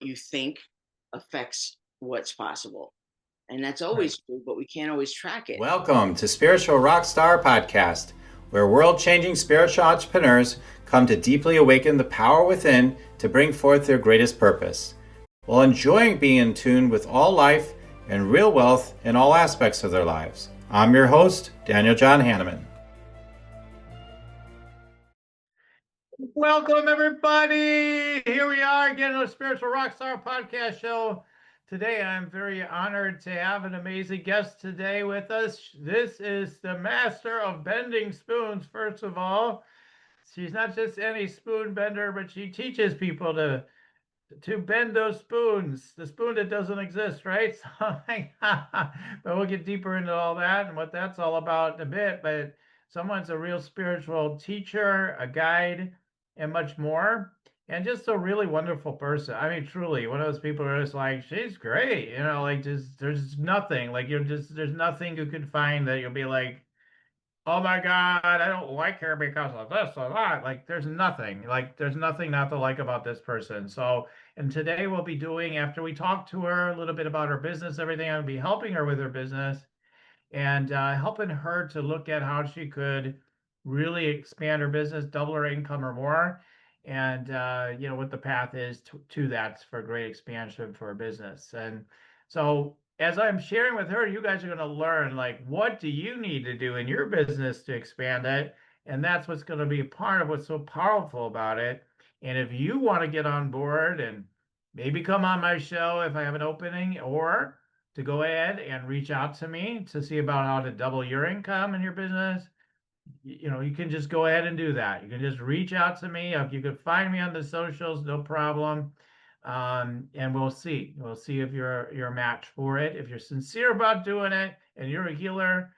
you think affects what's possible. And that's Right. always true, but we can't always track it. Welcome to Spiritual Rockstar Podcast, where world changing spiritual entrepreneurs come to deeply awaken the power within to bring forth their greatest purpose, while enjoying being in tune with all life and real wealth in all aspects of their lives. I'm your host, Daniel John Hanneman. Welcome, everybody. Here we are again on the Spiritual Rockstar Podcast Show. Today, I'm very honored to have an amazing guest today with us. This is the master of bending spoons, first of all. She's not just any spoon bender, but she teaches people to bend those spoons, the spoon that doesn't exist, right? So, but we'll get deeper into all that and what that's all about in a bit. But someone's a real spiritual teacher, a guide, and much more. And just a really wonderful person. I mean, truly, one of those people who are just like, she's great, like just there's nothing, like there's nothing you could find that you'll be like, oh my God, I don't like her because of this or that. Like, there's nothing not to like about this person. So, and today we'll be doing, after we talk to her a little bit about her business, everything, I'll be helping her with her business and helping her to look at how she could really expand her business, double her income or more. And, what the path is to that for great expansion for her business. And so, as I'm sharing with her, you guys are going to learn, like, what do you need to do in your business to expand it? And that's what's going to be part of what's so powerful about it. And if you want to get on board and maybe come on my show if I have an opening, or to go ahead and reach out to me to see about how to double your income in your business, you can just go ahead and do that. You can just reach out to me. If you could find me on the socials, no problem. And we'll see if you're a match for it. If you're sincere about doing it and you're a healer,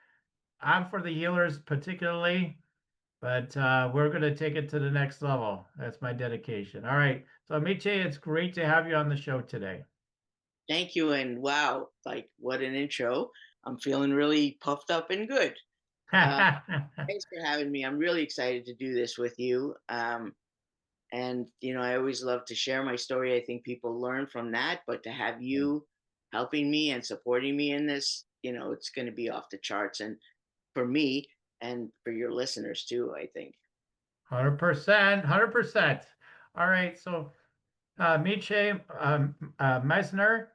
I'm for the healers particularly, but we're going to take it to the next level. That's my dedication. All right. So, Miche, it's great to have you on the show today. Thank you. And wow, like what an intro. I'm feeling really puffed up and good. Uh, Thanks for having me. I'm really excited to do this with you. And, I always love to share my story. I think people learn from that, but to have you helping me and supporting me in this, it's going to be off the charts. And for me and for your listeners too, I think. 100%, 100%. All right, so Miche Meizner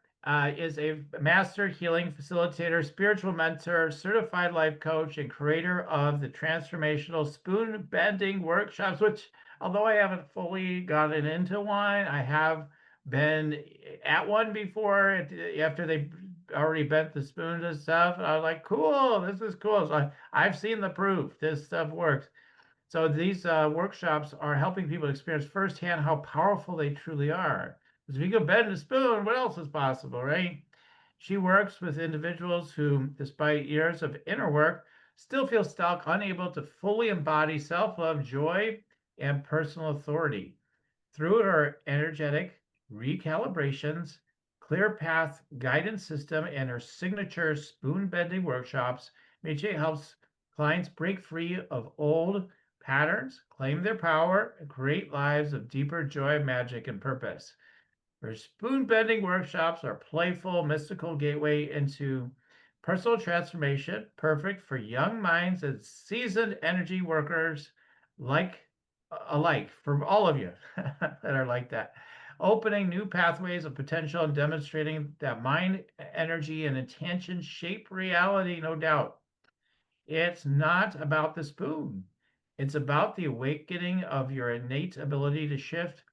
is a Master Healing Facilitator, spiritual mentor, certified life coach, and creator of the transformational SpoonBending Workshops, which, although I haven't fully gotten into one, I have been at one before after they already bent the spoons and stuff. I was like, cool, this is cool. So I've seen the proof. This stuff works. So these workshops are helping people experience firsthand how powerful they truly are. Because if you can bend a spoon, what else is possible, right? She works with individuals who, despite years of inner work, still feel stuck, unable to fully embody self-love, joy, and personal authority. Through her energetic recalibrations, ClearPath Guidance System, and her signature spoon bending workshops, Miche helps clients break free of old patterns, claim their power, and create lives of deeper joy, magic, and purpose. Her spoon bending workshops are playful, mystical gateway into personal transformation, perfect for young minds and seasoned energy workers like alike, for all of you that are like that. Opening new pathways of potential and demonstrating that mind, energy, and intention shape reality, no doubt. It's not about the spoon. It's about the awakening of your innate ability to shift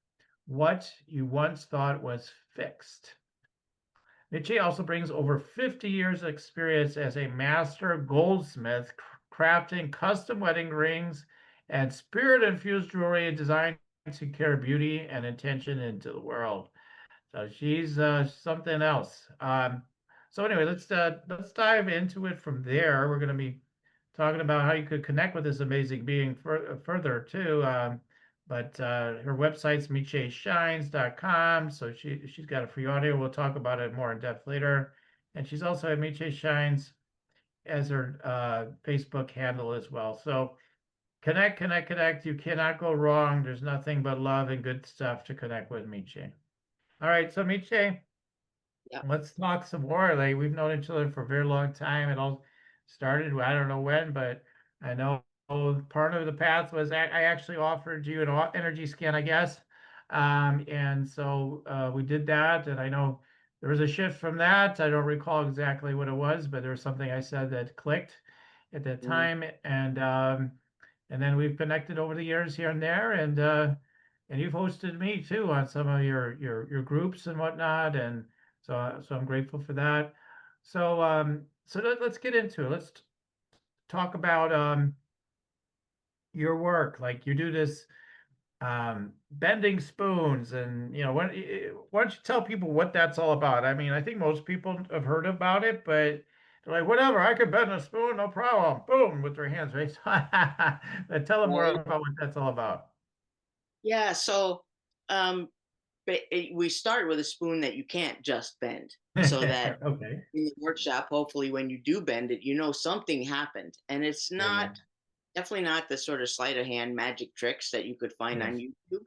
what you once thought was fixed. Miche also brings over 50 years of experience as a master goldsmith, crafting custom wedding rings and spirit-infused jewelry designed to carry beauty and intention into the world. So she's something else. So anyway, let's dive into it from there. We're going to be talking about how you could connect with this amazing being further too. But her website's micheshines.com. So she's got a free audio. We'll talk about it more in depth later. And she's also at Miche Shines as her Facebook handle as well. So connect, connect, connect. You cannot go wrong. There's nothing but love and good stuff to connect with Miche. All right, so Miche, Yeah. let's talk some more. Like we've known each other for a very long time. It all started, I don't know when, but I know part of the path was I actually offered you an energy scan, I guess. And so we did that, and I know there was a shift from that. I don't recall exactly what it was, but there was something I said that clicked at that Mhm. time, and then we've connected over the years here and there, and you've hosted me too on some of your groups and whatnot, and so I'm grateful for that. So let's get into it. Let's talk about your work. Like you do this bending spoons, and why don't you tell people what that's all about? I mean, I think most people have heard about it, but they're like, whatever, I could bend a spoon, no problem. Boom, with their hands, right? But tell them more Right. about what that's all about. Yeah. So um, we start with a spoon that you can't just bend, so that Okay. in the workshop, hopefully, when you do bend it, something happened, and it's Yeah, yeah. not definitely not the sort of sleight of hand magic tricks that you could find on Yes. YouTube.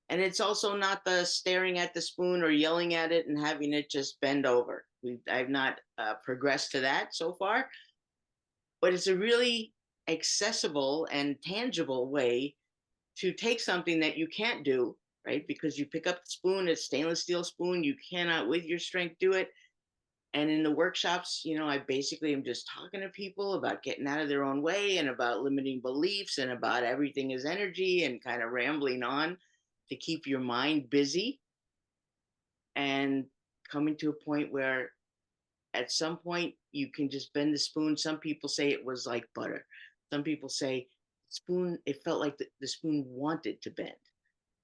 And it's also not the staring at the spoon or yelling at it and having it just bend over. I've not progressed to that so far, but it's a really accessible and tangible way to take something that you can't do, right? Because you pick up the spoon, it's stainless steel spoon, you cannot with your strength do it. And in the workshops, I basically am just talking to people about getting out of their own way and about limiting beliefs and about everything is energy and kind of rambling on to keep your mind busy and coming to a point where at some point you can just bend the spoon. Some people say it was like butter. Some people say spoon, it felt like the spoon wanted to bend.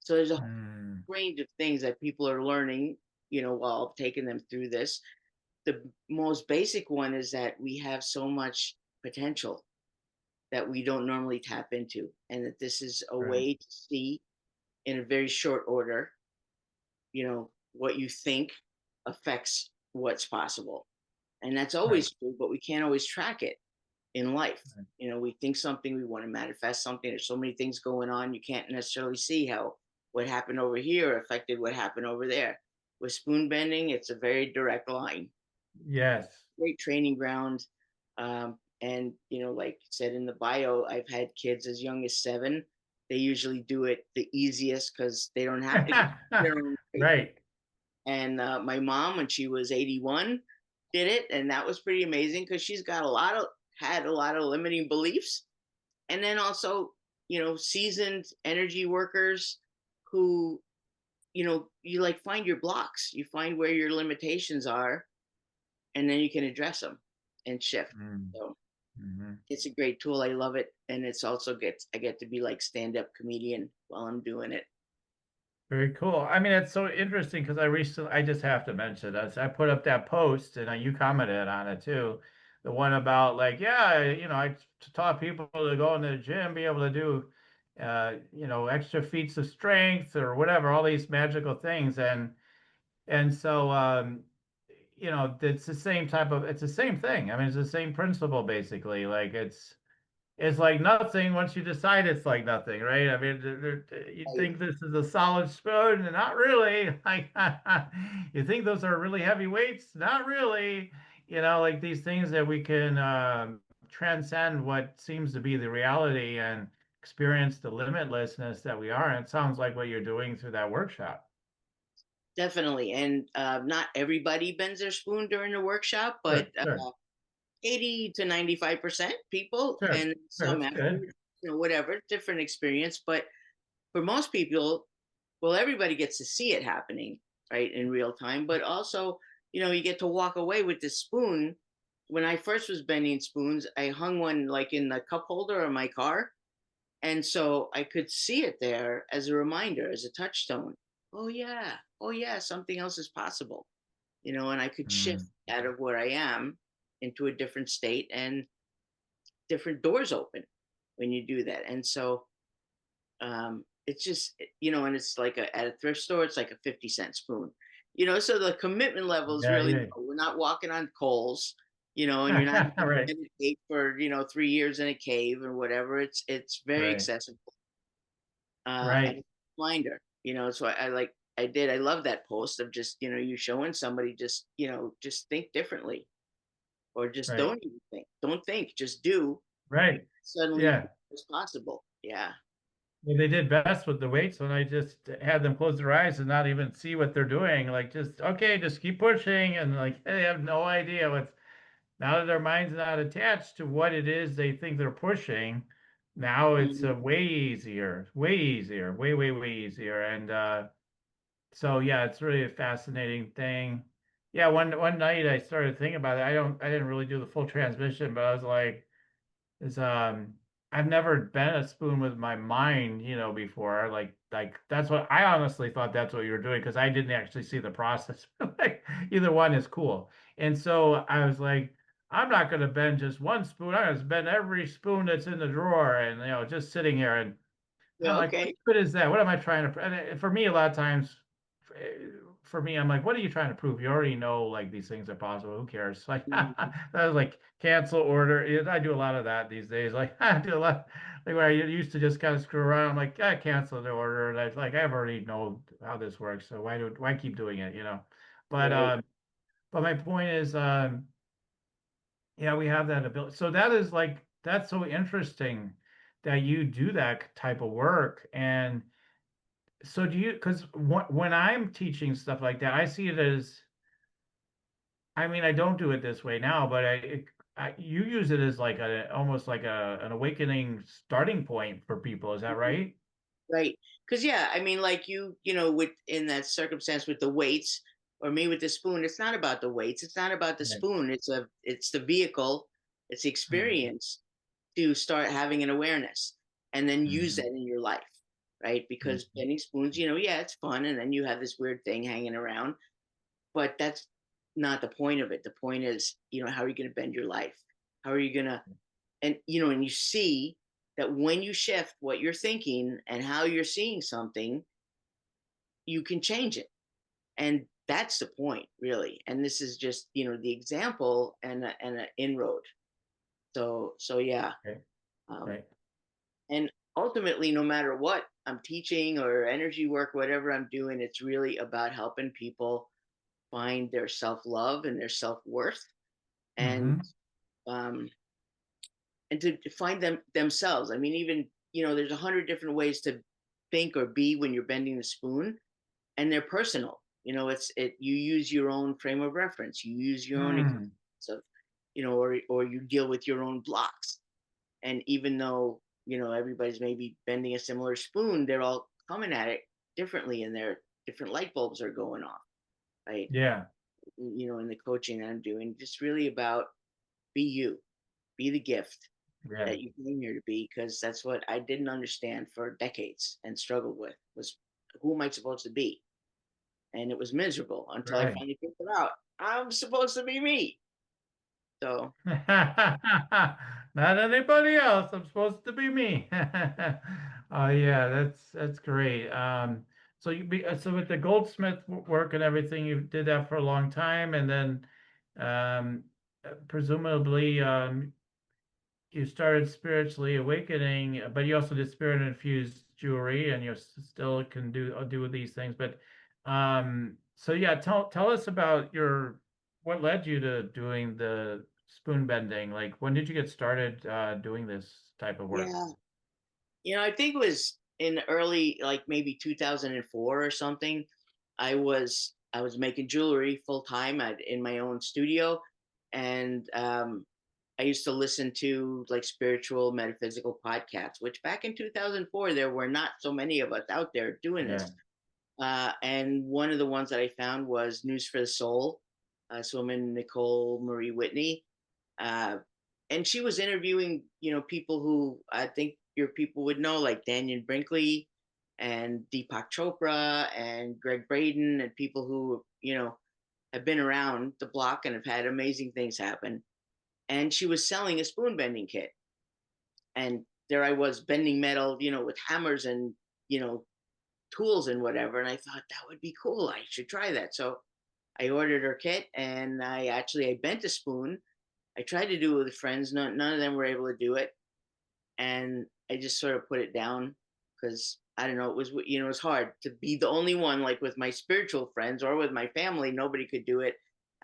So there's a whole Mm, range of things that people are learning, while taking them through this. The most basic one is that we have so much potential that we don't normally tap into, and that this is a right, way to see in a very short order, what you think affects what's possible. And that's right, always true, but we can't always track it in life. We think something, we want to manifest something. There's so many things going on. You can't necessarily see how what happened over here affected what happened over there. With spoon bending, it's a very direct line. yes. Great training ground. And like I said in the bio, I've had kids as young as 7. They usually do it the easiest because they don't have to get their own way. Right. And my mom, when she was 81, did it, and that was pretty amazing because she's got a lot of limiting beliefs, and then also seasoned energy workers who you like find your blocks, you find where your limitations are, and then you can address them and shift. Mm, So mhm. it's a great tool. I love it, and it's also I get to be like stand up comedian while I'm doing it. Very cool. I mean, it's so interesting because I just have to mention this. I put up that post and you commented on it too. The one about like, yeah, I taught people to go in the gym, be able to do, extra feats of strength or whatever, all these magical things. And so, it's the same thing. I mean, it's the same principle basically. Like it's like nothing once you decide it's like nothing, right? I mean, you Right. think this is a solid spoon, and not really. Like, you think those are really heavy weights? Not really. Like these things that we can transcend what seems to be the reality and experience the limitlessness that we are. And it sounds like what you're doing through that workshop. Definitely. And not everybody bends their spoon during the workshop, but Sure, sure, 80 to 95% people, sure, and sure. some That's after, good. whatever, different experience. But for most people, well, everybody gets to see it happening, right, in real time. But also, you get to walk away with this spoon. When I first was bending spoons, I hung one like in the cup holder of my car. And so I could see it there as a reminder, as a touchstone. Oh, yeah. Oh, yeah. Something else is possible, and I could shift Mm, out of where I am into a different state, and different doors open when you do that. And so it's just, and it's like at a thrift store, it's like a 50-cent spoon, so the commitment level is yeah, really yeah. low. We're not walking on coals, and you're not having Right, to meditate for, 3 years in a cave or whatever. It's very right, accessible. And right. reminder, so I like I did. I love that post of just, you showing somebody just, just think differently, or just Right. don't even think. Don't think, just do. Right. Suddenly Yeah. it's possible. Yeah. Well, they did best with the weights when I just had them close their eyes and not even see what they're doing. Like, just, okay, just keep pushing. And like, they have no idea what's, now that their mind's not attached to what it is they think they're pushing. Now it's Mhm. way easier, way easier. And so yeah, it's really a fascinating thing. Yeah, one night I started thinking about it. I didn't really do the full transmission, but I was like, is I've never been a spoon with my mind, before. Like that's what I honestly thought that's what you were doing because I didn't actually see the process. Like either one is cool. And so I was like, I'm not gonna bend just one spoon. I'm gonna bend every spoon that's in the drawer and just sitting here. And I'm Yeah. like, what Okay. good is that? What am I trying to? And for me, a lot of times, for me, I'm like, what are you trying to prove? You already know like these things are possible. Who cares? Like that Mhm. was like cancel order. I do a lot of that these days. Like I do a lot, like where I used to just kind of screw around. I'm like, I cancel the order, and I already know how this works. So why keep doing it? But Right. but my point is, yeah, we have that ability. So that is like that's so interesting that you do that type of work. And so do you, because when I'm teaching stuff like that, I see it as, I mean, I don't do it this way now, but you use it as like almost like an awakening starting point for people. Is that Mhm. right? Right. Because yeah, I mean, like with in that circumstance with the weights, or me with the spoon, it's not about the weights. It's not about the Right. spoon. It's the vehicle. It's the Mhm. experience to start having an awareness, and then use that Mhm. in your life, right? Because Mhm. bending spoons, yeah, it's fun, and then you have this weird thing hanging around, but that's not the point of it. The point is, how are you going to bend your life? How are you going to, and you see that when you shift what you're thinking and how you're seeing something, you can change it. And that's the point, really. And this is just, the example and an inroad. So yeah. Okay. Um, Right. and ultimately, no matter what I'm teaching or energy work, whatever I'm doing, it's really about helping people find their self-love and their self-worth, and Hmm. um and to find themselves. I mean, even there's 100 different ways to think or be when you're bending the spoon, and they're personal. You use your own frame of reference, you use your own experience Mm. of, or you deal with your own blocks. And even though everybody's maybe bending a similar spoon, they're all coming at it differently, and their different light bulbs are going off, right? Yeah. In the coaching that I'm doing, just really about be you, be the gift Yeah. that you came here to be, because that's what I didn't understand for decades and struggled with, was who am I supposed to be? And it was miserable until I Right. finally figured out I'm supposed to be me. So Not anybody else. I'm supposed to be me. Oh yeah, that's great. So with the goldsmith work and everything, you did that for a long time, and then presumably you started spiritually awakening, but you also did spirit infused jewelry, and you still can do these things. But so yeah, tell us about your what led you to doing the spoon bending. Like, when did you get started doing this type of work? yeah, I think it was in early, like maybe 2004 or something. I was making jewelry full time in my own studio, and I used to listen to like spiritual metaphysical podcasts, which back in 2004 there were not so many of us out there doing Yeah, this. And one of the ones that I found was News for the Soul, this woman Nicole Marie Whitney, uh, and she was interviewing people who I think your people would know, like Daniel Brinkley and Deepak Chopra and Greg Braden, and people who have been around the block and have had amazing things happen. And she was selling a spoon bending kit, and there I was bending metal, with hammers and you know tools and whatever. And I thought that would be cool. I should try that. So I ordered her kit, and I bent a spoon. I tried to do it with friends. None of them were able to do it. And I just sort of put it down because I don't know, it was, you know, it was hard to be the only one, like with my spiritual friends or with my family, nobody could do it.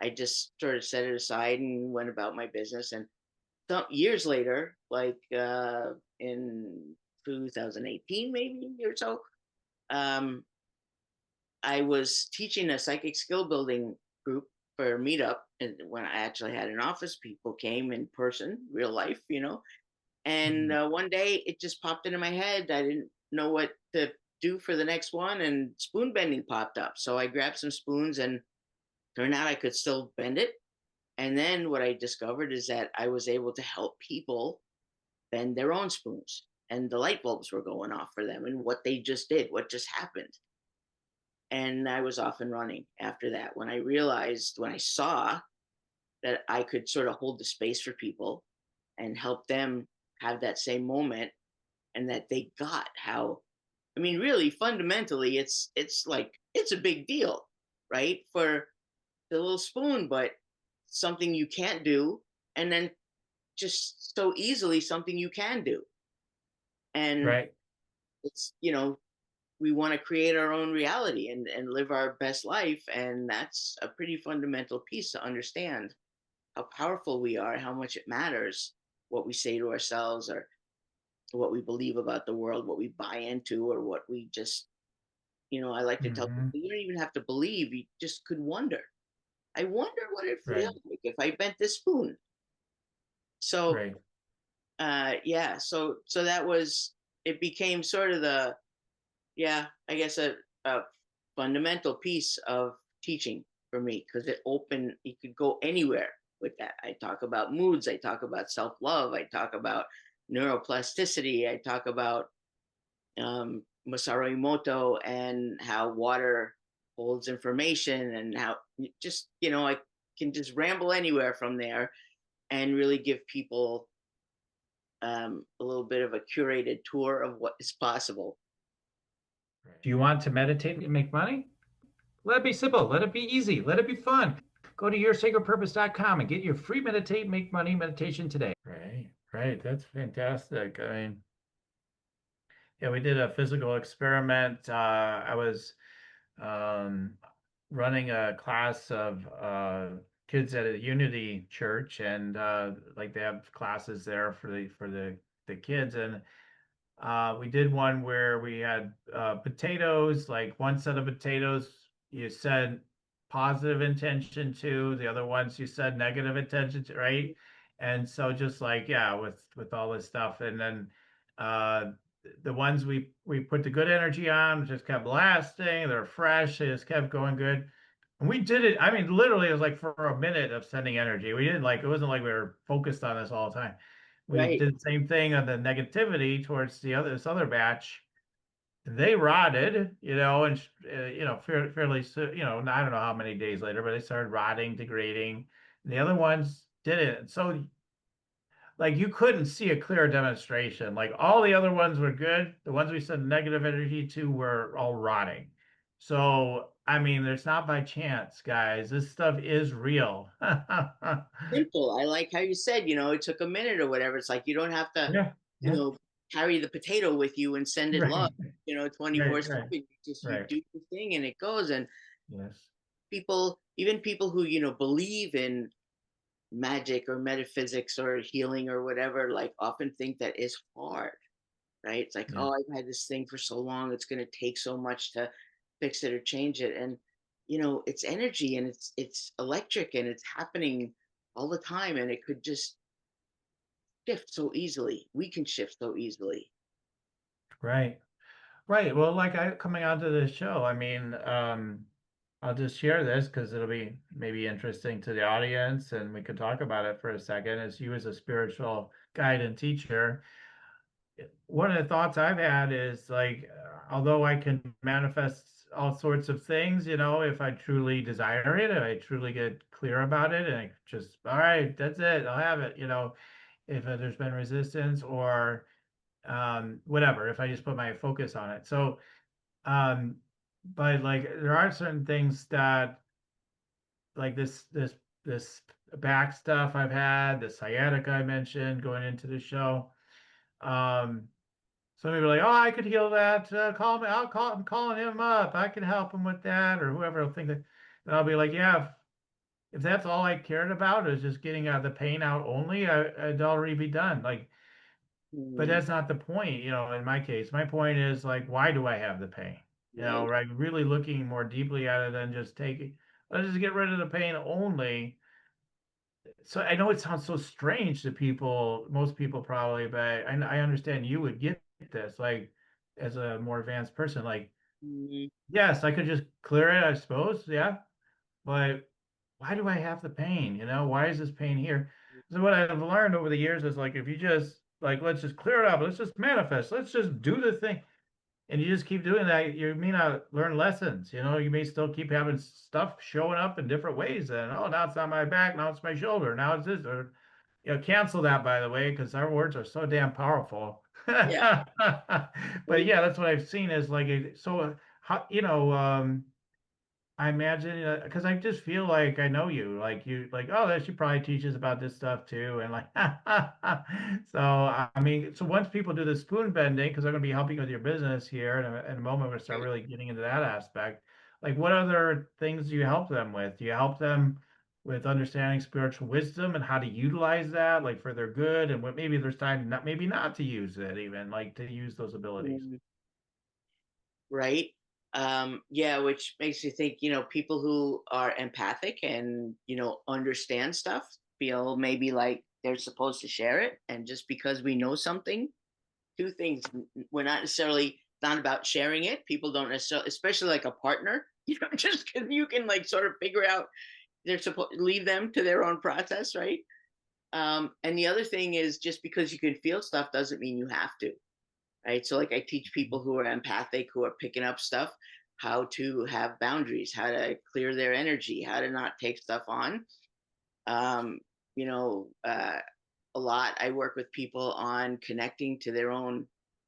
I just sort of set it aside and went about my business. And some years later, like in 2018, maybe or so, um, I was teaching a psychic skill building group for a meetup. And when I actually had an office, people came in person, real life, you know. And Mhm. one day it just popped into my head. I didn't know what to do for the next one, and spoon bending popped up. So I grabbed some spoons, and turned out I could still bend it. And then what I discovered is that I was able to help people bend their own spoons. And the light bulbs were going off for them and what they just did, what just happened. And I was off and running after that when I realized, when I saw that I could sort of hold the space for people and help them have that same moment, and that they got how, I mean, really fundamentally it's like it's a big deal, right? For the little spoon, but something you can't do, and then just so easily something you can do. And Right. it's, you know, we want to create our own reality and live our best life, and that's a pretty fundamental piece to understand how powerful we are, how much it matters what we say to ourselves, or what we believe about the world, what we buy into, or what we just, you know, I like to tell people, Hmm. you don't even have to believe, you just could wonder. I wonder what it Right. feels like if I bent this spoon. So Right. yeah, so that was, it became sort of the, yeah, I guess a fundamental piece of teaching for me, because it opened, you could go anywhere with that. I talk about moods, I talk about self-love, I talk about neuroplasticity, I talk about Masaru Emoto and how water holds information, and how just, you know, I can just ramble anywhere from there and really give people a little bit of a curated tour of what is possible. Do you want to meditate and make money? Let it be simple. Let it be easy. Let it be fun. Go to yoursacredpurpose.com and get your free meditate, make money meditation today. Right. Right. That's fantastic. I mean, yeah, we did a physical experiment. I was um, running a class of kids at a Unity church, and like they have classes there for the kids, and we did one where we had potatoes, like one set of potatoes you said positive intention to, the other ones you said negative intention to, right? And so just like, yeah, with all this stuff. And then uh the ones we put the good energy on just kept lasting, they're fresh, they just kept going good. And we did it, I mean, literally it was like for a minute of sending energy. We didn't like, it wasn't like we were focused on this all the time. We Right, did the same thing on the negativity towards this other batch. They rotted, you know, and you know, fairly soon, you know, I don't know how many days later, but they started rotting, degrading. The other ones didn't. So like you couldn't see a clear demonstration. Like all the other ones were good. The ones we sent negative energy to were all rotting. So I mean, there's not by chance, guys. This stuff is real. simple. I like how you said, you know, it took a minute or whatever. It's like you don't have to, Yeah, you yeah. know, carry the potato with you and send it love, Right, you know, right, 24/7. right, You just, you right. do the thing and it goes. And Yes. people, even people who, you know, believe in magic or metaphysics or healing or whatever, like often think that is hard, right? It's like, Yeah. oh, I've had this thing for so long, it's going to take so much to fix it or change it. And, you know, it's energy, and it's electric, and it's happening all the time, and it could just shift so easily. We can shift so easily. Right. Right. Well, like I coming onto this show, I mean, I'll just share this because it'll be maybe interesting to the audience and we could talk about it for a second. As you as a spiritual guide and teacher, one of the thoughts I've had is like, although I can manifest all sorts of things, you know, if I truly desire it, if I truly get clear about it, and I just, all right, that's it, I'll have it, you know, if there's been resistance or whatever, if I just put my focus on it. So, um, but like there are certain things that like this back stuff I've had, the sciatica I mentioned going into the show. Um, some people are like, oh, I could heal that. Call me. I'm calling him up. I can help him with that, or whoever will think that. And I'll be like, yeah, if that's all I cared about is just getting the pain out only, I'd already be done. Like, but Mm, that's not the point, in my case. My point is like, why do I have the pain? right. Right? Really looking more deeply at it than just taking, let's just get rid of the pain only. So I know it sounds so strange to people, most people probably, but I understand you would get this, like as a more advanced person, like, Mm, yes, I could just clear it, I suppose. Yeah. But why do I have the pain? Why is this pain here? So what I've learned over the years is like if you just like let's just clear it up, let's just manifest, let's just do the thing. And you just keep doing that, you may not learn lessons. You may still keep having stuff showing up in different ways. And oh, now it's on my back, now it's my shoulder, now it's this, or cancel that by the way, because our words are so damn powerful. yeah. But yeah, that's what I've seen is like so how I imagine because I just feel like I know you, like oh, that she probably teaches about this stuff too, and like, so I mean, so once people do the spoon bending, because I'm going to be helping with your business here in a moment, we're going to start really getting into that aspect. Like, what other things do you help them with? Do you help them with understanding spiritual wisdom and how to utilize that, like for their good, and what maybe there's time not maybe not to use it, even like to use those abilities. Mm, right. Yeah, which makes you think, people who are empathic and, understand stuff feel maybe like they're supposed to share it. And just because we know something, two things. We're not necessarily not about sharing it. People don't necessarily, especially like a partner, just because you can like sort of figure out they're supposed leave them to their own process, right? And the other thing is just because you can feel stuff doesn't mean you have to, right? So like I teach people who are empathic, who are picking up stuff, how to have boundaries, how to clear their energy, how to not take stuff on. Um, you know, a lot. I work with people on connecting to their own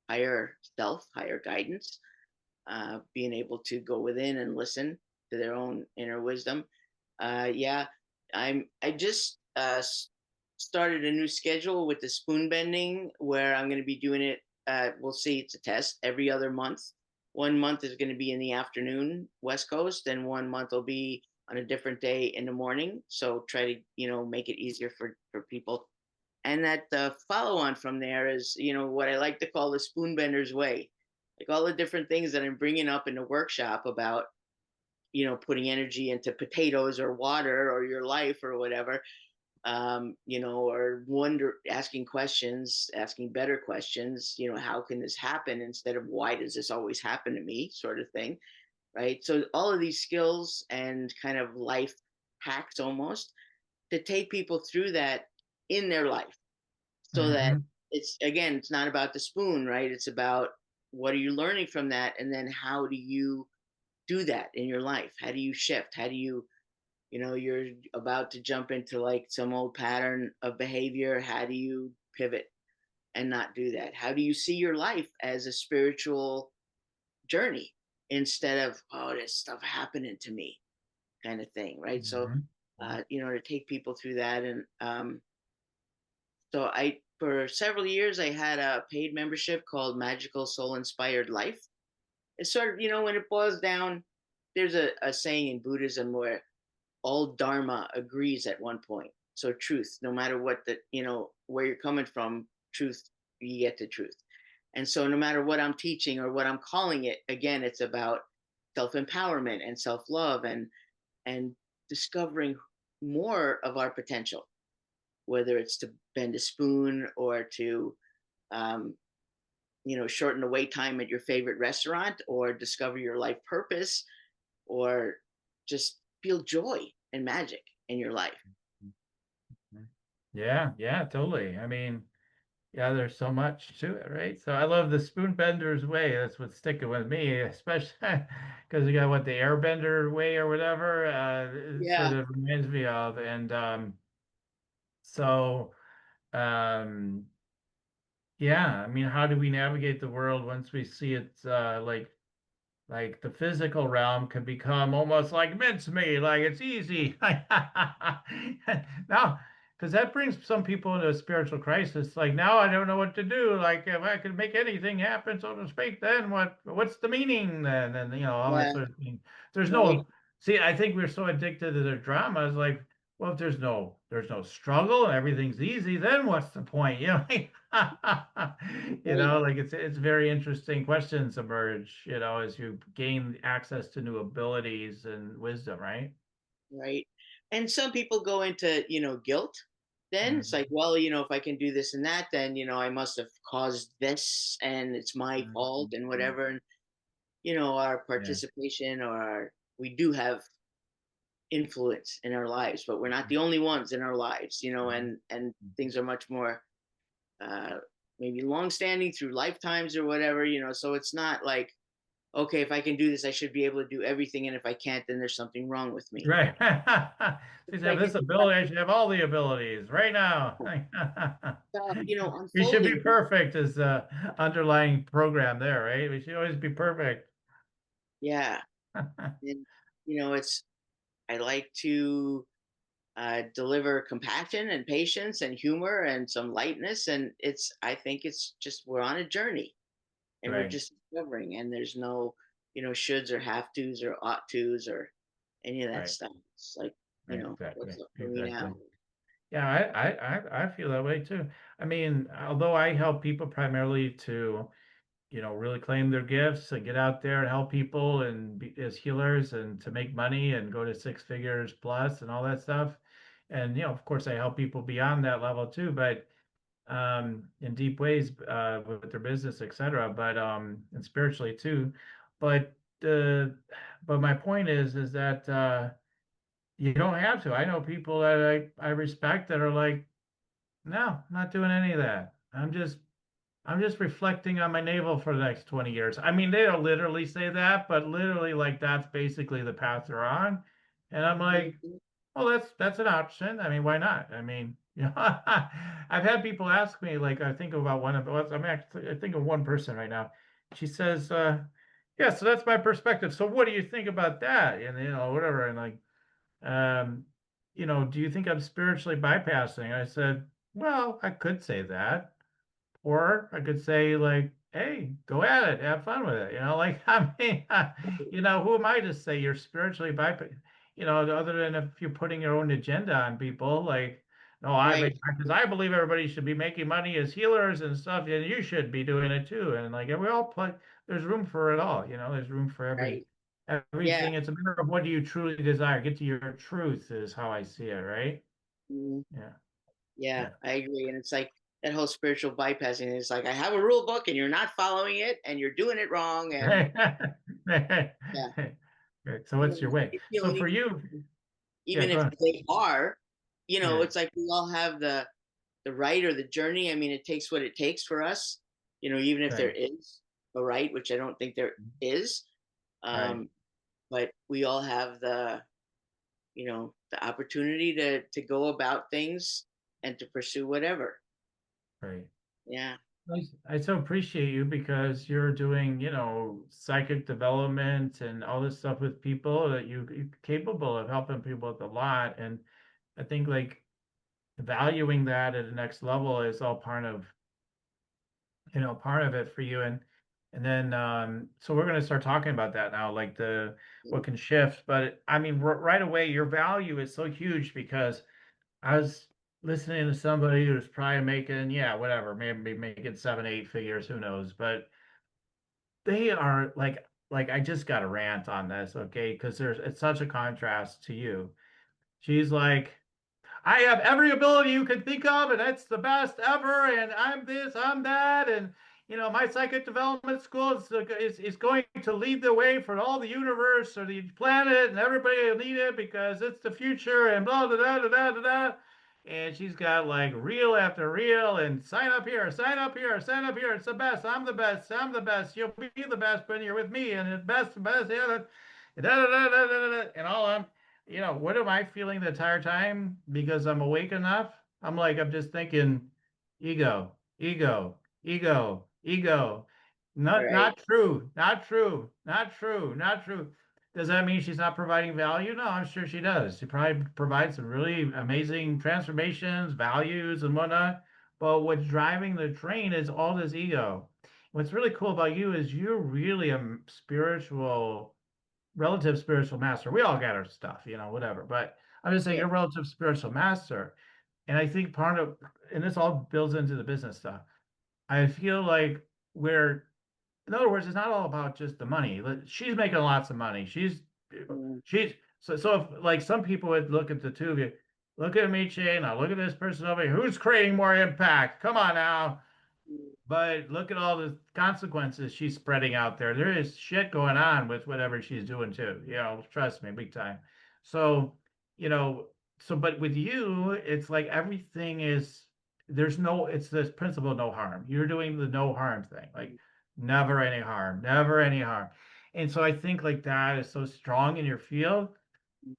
higher self, higher guidance, being able to go within and listen to their own inner wisdom. Yeah, I just started a new schedule with the spoon bending where I'm going to be doing it. We'll see. It's a test every other month. 1 month is going to be in the afternoon, West Coast, and 1 month will be on a different day in the morning. So try to make it easier for people. And that the follow on from there is what I like to call the spoon bender's way, like all the different things that I'm bringing up in the workshop about putting energy into potatoes or water or your life or whatever, or asking questions, asking better questions, how can this happen instead of why does this always happen to me, sort of thing, right? So all of these skills and kind of life hacks almost to take people through that in their life so that Hmm. it's not about the spoon, right? It's about what are you learning from that, and then how do you do that in your life? How do you shift? How do you, you're about to jump into like some old pattern of behavior. How do you pivot and not do that? How do you see your life as a spiritual journey instead of, oh, this stuff happening to me kind of thing, right? So, Hmm. to take people through that. And so for several years, I had a paid membership called Magical Soul Inspired Life. It's sort of, when it boils down, there's a saying in Buddhism where all dharma agrees at one point. So truth, no matter what where you're coming from, truth, you get to truth. And so no matter what I'm teaching or what I'm calling it, again, it's about self-empowerment and self-love and discovering more of our potential, whether it's to bend a spoon or to um, shorten the wait time at your favorite restaurant or discover your life purpose or just feel joy and magic in your life. Yeah, yeah, totally. I mean, yeah, there's so much to it, right? So I love the spoon bender's way. That's what's sticking with me, especially because you got what the airbender way or whatever. It sort Yeah. of reminds me of, and so um, yeah. I mean, how do we navigate the world once we see it like the physical realm can become almost like mincemeat, like it's easy. Now, because that brings some people into a spiritual crisis. Like, now I don't know what to do. Like, if I could make anything happen, so to speak, then what's the meaning then? And all that Yeah. sort of thing. There's Right. no, see, I think we're so addicted to the drama. It's like, well, if there's no struggle and everything's easy, then what's the point? Right. Like it's very interesting questions emerge, as you gain access to new abilities and wisdom, right? Right. And some people go into, guilt. Then it's like, Mhm. well, if I can do this and that, then, I must have caused this and it's my fault and Mhm. whatever. And, our Yeah. participation or we do have influence in our lives, but we're not the only ones in our lives, and things are much more uh maybe long standing through lifetimes or whatever, so it's not like, okay, if I can do this, I should be able to do everything. And if I can't, then there's something wrong with me. Right. It's Please have like this it's about, ability. I should have all the abilities right now. We should be unfolding. perfect is the underlying program there, right? We should always be perfect. Yeah. And, it's, I like to deliver compassion and patience and humor and some lightness. And I think it's just, we're on a journey and we're Right, just discovering, and there's no, shoulds or have tos or ought tos or any of that right, stuff. It's like, right, what's exactly, up for me exactly. now? Yeah, I feel that way too. I mean, although I help people primarily to, really claim their gifts and get out there and help people and be as healers and to make money and go to six figures plus and all that stuff. And, of course, I help people beyond that level too, but in deep ways with their business, etc. But and spiritually too. But uh, but my point is that you don't have to. I know people that I respect that are like, no, not doing any of that. I'm just reflecting on my navel for the next 20 years. I mean, they don't literally say that, but literally like that's basically the path they're on. And I'm like, Mhm. well, that's an option. I mean, why not? I mean, I've had people ask me, like, I think about one of, well, I think of one person right now. She says, yeah, so that's my perspective. So what do you think about that? And whatever. And like, um, do you think I'm spiritually bypassing? I said, well, I could say that. Or I could say like, hey, go at it, have fun with it. Like I mean, who am I to say you're spiritually bypass? Other than if you're putting your own agenda on people, like, no, Right. because I believe everybody should be making money as healers and stuff, and you should be doing it too. And like we all play, there's room for it all. There's room for Right. Yeah. everything. It's a matter of what do you truly desire. Get to your truth is how I see it, right? Mhm. Yeah, Yeah, yeah. I agree. And it's like that whole spiritual bypassing. It's like, I have a rule book and you're not following it and you're doing it wrong. And Right. yeah, Right. So what's your way? I feel So for you, yeah, even go if ahead. they are, Yeah, it's like we all have the right or the journey. I mean, it takes what it takes for us, even if there right, is a right, which I don't think there is. right, Um, but we all have the opportunity to go about things and to pursue whatever. right. Yeah. I so appreciate you because you're doing, psychic development and all this stuff with people that you're capable of helping people with a lot. And I think like valuing that at the next level is all part of it for you. And then so we're going to start talking about that now, like the what can shift. But I mean, right away, your value is so huge because I was listening to somebody who's probably making, yeah, whatever, maybe making seven, eight figures, who knows, but they are like I just got a rant on this, okay? Because it's such a contrast to you. She's like, I have every ability you can think of, and it's the best ever. And I'm this, I'm that, and my psychic development school is going to lead the way for all the universe or the planet, and everybody will need it because it's the future, and blah blah blah blah blah blah. And she's got like reel after reel, and sign up here, sign up here, sign up here. It's the best. I'm the best. I'm the best. You'll be the best when you're with me, and the best, best. Yeah, da, da, da, da, da, da, and all what am I feeling the entire time because I'm awake enough? I'm just thinking ego, ego, ego, ego. All Not right. not true, not true, not true, not true. Does that mean she's not providing value? No, I'm sure she does. She probably provides some really amazing transformations, values, and whatnot. But what's driving the train is all this ego. What's really cool about you is you're really a spiritual, relative spiritual master. We all got our stuff, whatever. But I'm just saying Yeah. you're a relative spiritual master. And I think part of, and this all builds into the business stuff. I feel like we're in other words, it's not all about just the money. She's making lots of money. Mm, She's so if like some people would look at the two of you, look at Miche, now look at this person over here. Who's creating more impact? Come on now. mm, But look at all the consequences she's spreading out there. There is shit going on with whatever she's doing too. Trust me, big time. So, you know, but with you, it's like everything is it's this principle of no harm. You're doing the no harm thing, like never any harm, never any harm. And so I think like that is so strong in your field,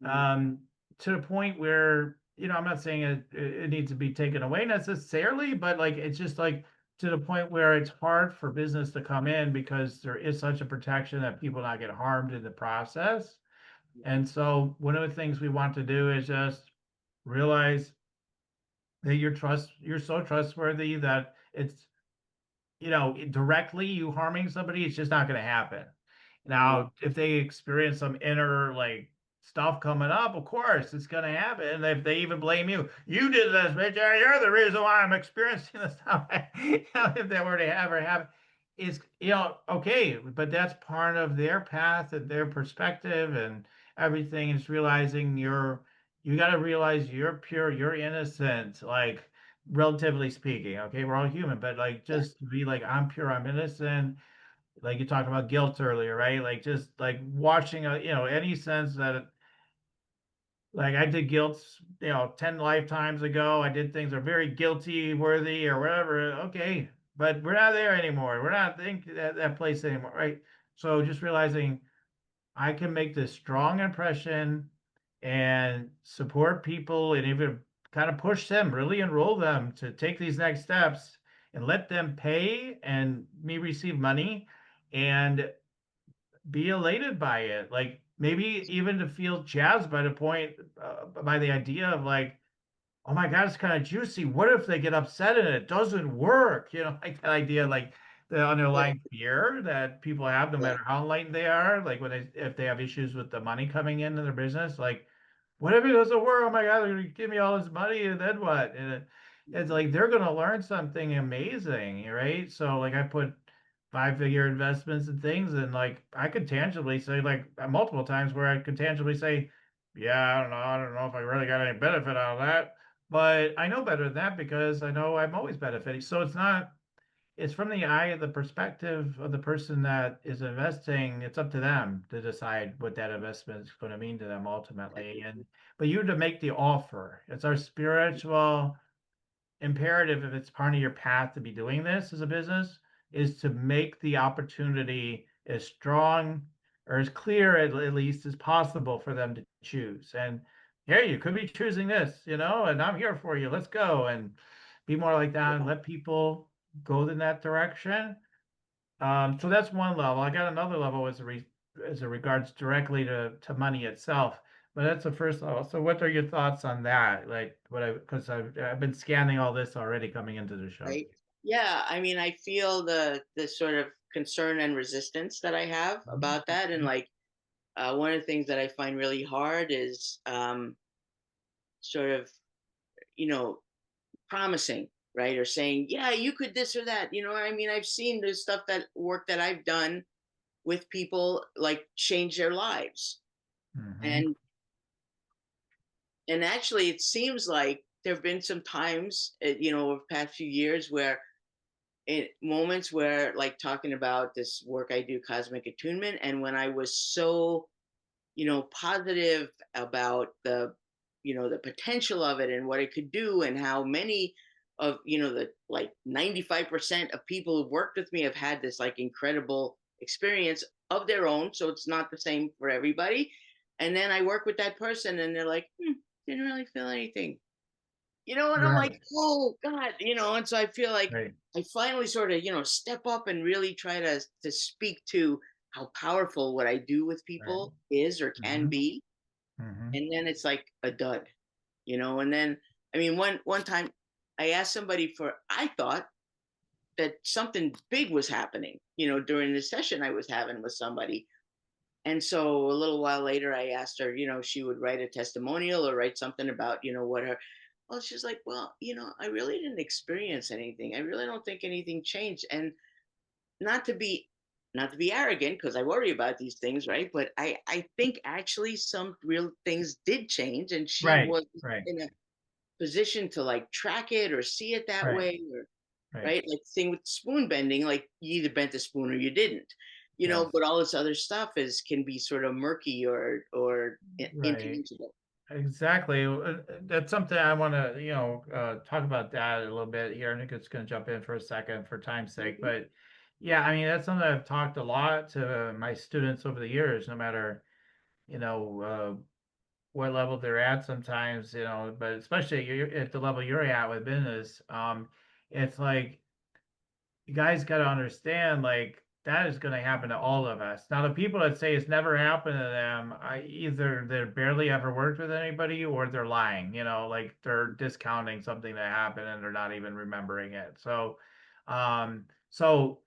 mhm, um, to the point where, I'm not saying it needs to be taken away necessarily, but like it's just like to the point where it's hard for business to come in because there is such a protection that people not get harmed in the process. And so one of the things we want to do is just realize that you're so trustworthy that it's, directly you harming somebody, it's just not going to happen. mhm, Now, if they experience some inner like stuff coming up, of course it's going to happen. And if they even blame you, you did this, bitch. You're the reason why I'm experiencing this stuff. If that were to ever happen, is okay, but that's part of their path and their perspective and everything. Is realizing you got to realize you're pure, you're innocent, like relatively speaking. Okay, we're all human, but like yeah, just to be like I'm pure, I'm innocent, like you talked about guilt earlier, right? Like just like watching any sense that like I did guilt, 10 lifetimes ago. I did things that are very guilty worthy or whatever. Okay. But we're not there anymore. We're not think that place anymore, right? So just realizing I can make this strong impression and support people and even kind of push them, really enroll them to take these next steps and let them pay and me receive money and be elated by it. Like maybe even to feel jazzed by the point, by the idea of like, oh my God, it's kind of juicy. What if they get upset and it doesn't work? Like that idea, like the yeah, underlying fear that people have, no yeah, matter how enlightened they are, like if they have issues with the money coming into their business, like what if it doesn't work? Oh my God, they're gonna give me all this money and then what? And it's mhm, like they're gonna learn something amazing, right? So like I put 5-figure investments and things, and like I could tangibly say, like multiple times where I could tangibly say, yeah, I don't know if I really got any benefit out of that. But I know better than that because I know I'm always benefiting. So it's from the eye of the perspective of the person that is investing. It's up to them to decide what that investment is going to mean to them ultimately. But you to make the offer. It's our spiritual imperative, if it's part of your path to be doing this as a business, is to make the opportunity as strong or as clear at least as possible for them to choose. And yeah, you could be choosing this, and I'm here for you. Let's go and be more like that and yeah, let people go in that direction. So that's one level. I got another level as it regards directly to money itself. But that's the first level. So what are your thoughts on that? Like because I've been scanning all this already coming into the show. right. Yeah, I mean, I feel the sort of concern and resistance that I have about that, and like one of the things that I find really hard is sort of you know promising, right, or saying, yeah, you could this or that. I mean, I've seen the stuff that work that I've done with people like change their lives, Hmm. and actually, it seems like there have been some times, over the past few years where moments where like talking about this work I do, cosmic attunement, and when I was so positive about the potential of it and what it could do and how many of the like 95% of people who've worked with me have had this like incredible experience of their own, so it's not the same for everybody. And then I work with that person and they're like, didn't really feel anything, and I'm like, Right, oh God, and so I feel like right. I finally sort of, step up and really try to speak to how powerful what I do with Right. people is or can Hmm. be, Hmm. and then it's like a dud, and then I mean one time I asked somebody for I thought that something big was happening, during the session I was having with somebody. And so a little while later, I asked her, she would write a testimonial or write something about, what her, well, she's like, well, I really didn't experience anything. I really don't think anything changed. And not to be, not to be arrogant, because I worry about these things, right? But I think actually some real things did change, and she Right. was Right. in a position to like track it or see it that Right. way, or Right. right? Like thing with spoon bending, like you either bent the spoon or you didn't, Yes. but all this other stuff can be sort of murky or Right. intangible. Exactly. That's something I want to, talk about that a little bit here. Nick is going to jump in for a second for time's sake. Mhm. But yeah, I mean, that's something I've talked a lot to my students over the years, no matter, what level they're at sometimes, but especially at the level you're at with business, it's like, you guys got to understand, like, that is going to happen to all of us. Now, the people that say it's never happened to them, either they're barely ever worked with anybody or they're lying, like they're discounting something that happened and they're not even remembering it. Um, so,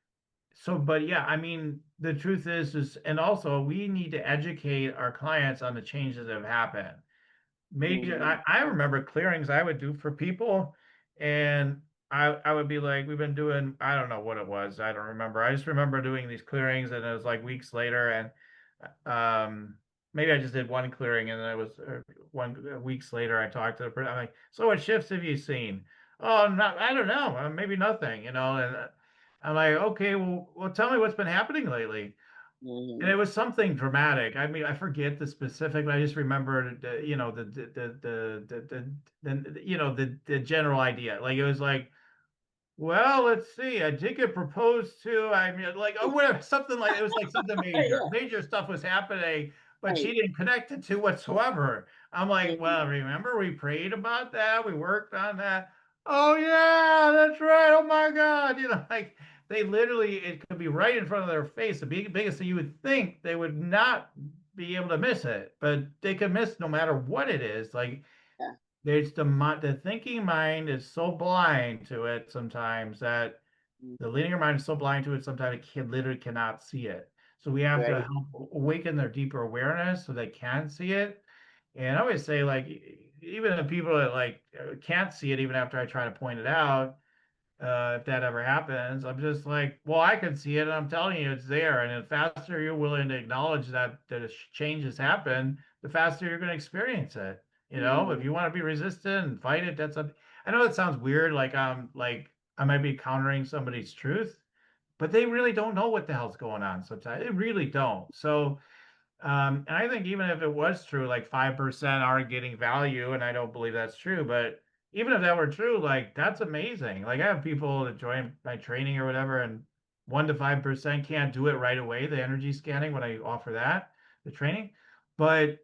but yeah, I mean, the truth is, and also we need to educate our clients on the changes that have happened. Major, Mhm. I remember clearings I would do for people, and I would be like, we've been doing, I don't know what it was, I don't remember. I just remember doing these clearings, and it was like weeks later, and maybe I just did one clearing, and then it was weeks later. I talked to the person. I'm like, so what shifts have you seen? Oh, not, I don't know, maybe nothing, and I'm like, okay, well, tell me what's been happening lately. And it Mhm. was something dramatic. I mean, I forget the specific, but I just remember the general idea. Like it was like, well, let's see. I did get proposed to. I mean, like, oh, whatever, something like it was like something major. Yeah. Major stuff was happening, but she Right. didn't connect it to whatsoever. I'm like, well, Mhm. remember we prayed about that, we worked on that. Oh yeah, that's right. Oh my God, like they literally, it could be right in front of their face. The biggest thing you would think they would not be able to miss it, but they could miss no matter what it is. Like Yeah. there's the thinking mind is so blind to it sometimes that the Mhm. linear mind is so blind to it sometimes it literally cannot see it. So we have to Right. help awaken their deeper awareness so they can see it. And I always say, like, even the people that like can't see it, even after I try to point it out, if that ever happens, I'm just like, well, I can see it, and I'm telling you, it's there. And the faster you're willing to acknowledge that a change has happened, the faster you're going to experience it. If Mhm. you want to be resistant and fight it, that's a. I know it sounds weird, like I might be countering somebody's truth, but they really don't know what the hell's going on sometimes. They really don't. So and I think even if it was true, like 5% are getting value, and I don't believe that's true, but even if that were true, like that's amazing. Like I have people that join my training or whatever, and 1 to 5% can't do it right away, the energy scanning when I offer that, the training. But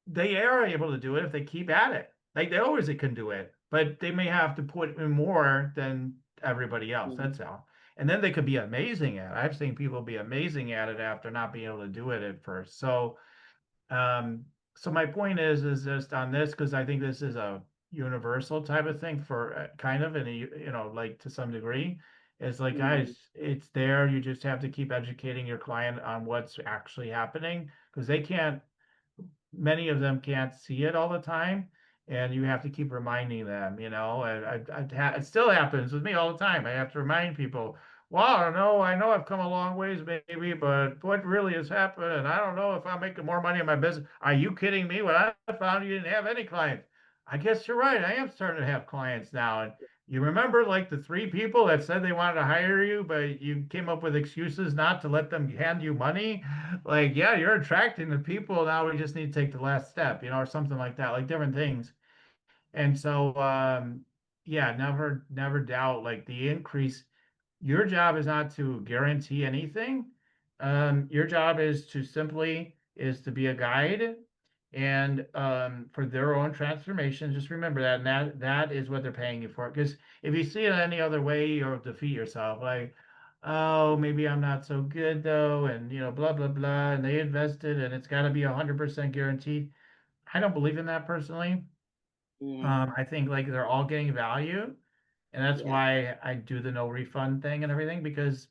they are able to do it if they keep at it. Like they always can do it, but they may have to put in more than everybody else. Mhm. That's all. And then they could be amazing at it. I've seen people be amazing at it after not being able to do it at first. Um, so my point is just on this because I think this is a universal type of thing for kind of, and like to some degree, it's like, Mhm. guys, it's there. You just have to keep educating your client on what's actually happening because they can't many of them can't see it all the time, and you have to keep reminding them. It still happens with me all the time. I have to remind people, well, I know I've come a long ways, maybe, but what really has happened, and I don't know if I'm making more money in my business. Are you kidding me? When I found you didn't have any clients, I guess you're right. I am starting to have clients now, and you remember like the 3 people that said they wanted to hire you, but you came up with excuses not to let them hand you money? Like, yeah, you're attracting the people. Now we just need to take the last step, or something like that, like different things. And so, yeah, never doubt like the increase. Your job is not to guarantee anything. Your job is to simply is to be a guide and for their own transformation. Just remember that, and that is what they're paying you for. Because if you see it any other way, you'll defeat yourself. Like, oh, maybe I'm not so good though, and blah blah blah, and they invested, and it's got to be 100% guaranteed. I don't believe in that personally. Mm, I think like they're all getting value, and that's yeah. why I do the no refund thing and everything because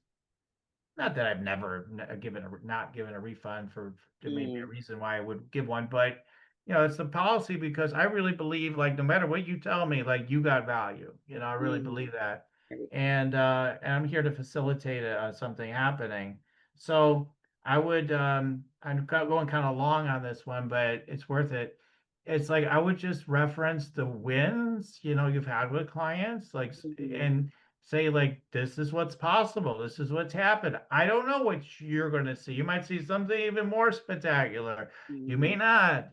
not that I've never not given a refund for there may be a Mm, reason why I would give one, but it's the policy because I really believe like no matter what you tell me, like you got value. I really mm, believe that. right. And I'm here to facilitate something happening. So going kind of long on this one, but it's worth it. It's like I would just reference the wins, you've had with clients, like, Mhm, and say like this is what's possible, this is what's happened. I don't know what you're going to see. You might see something even more spectacular. You may mhm, not,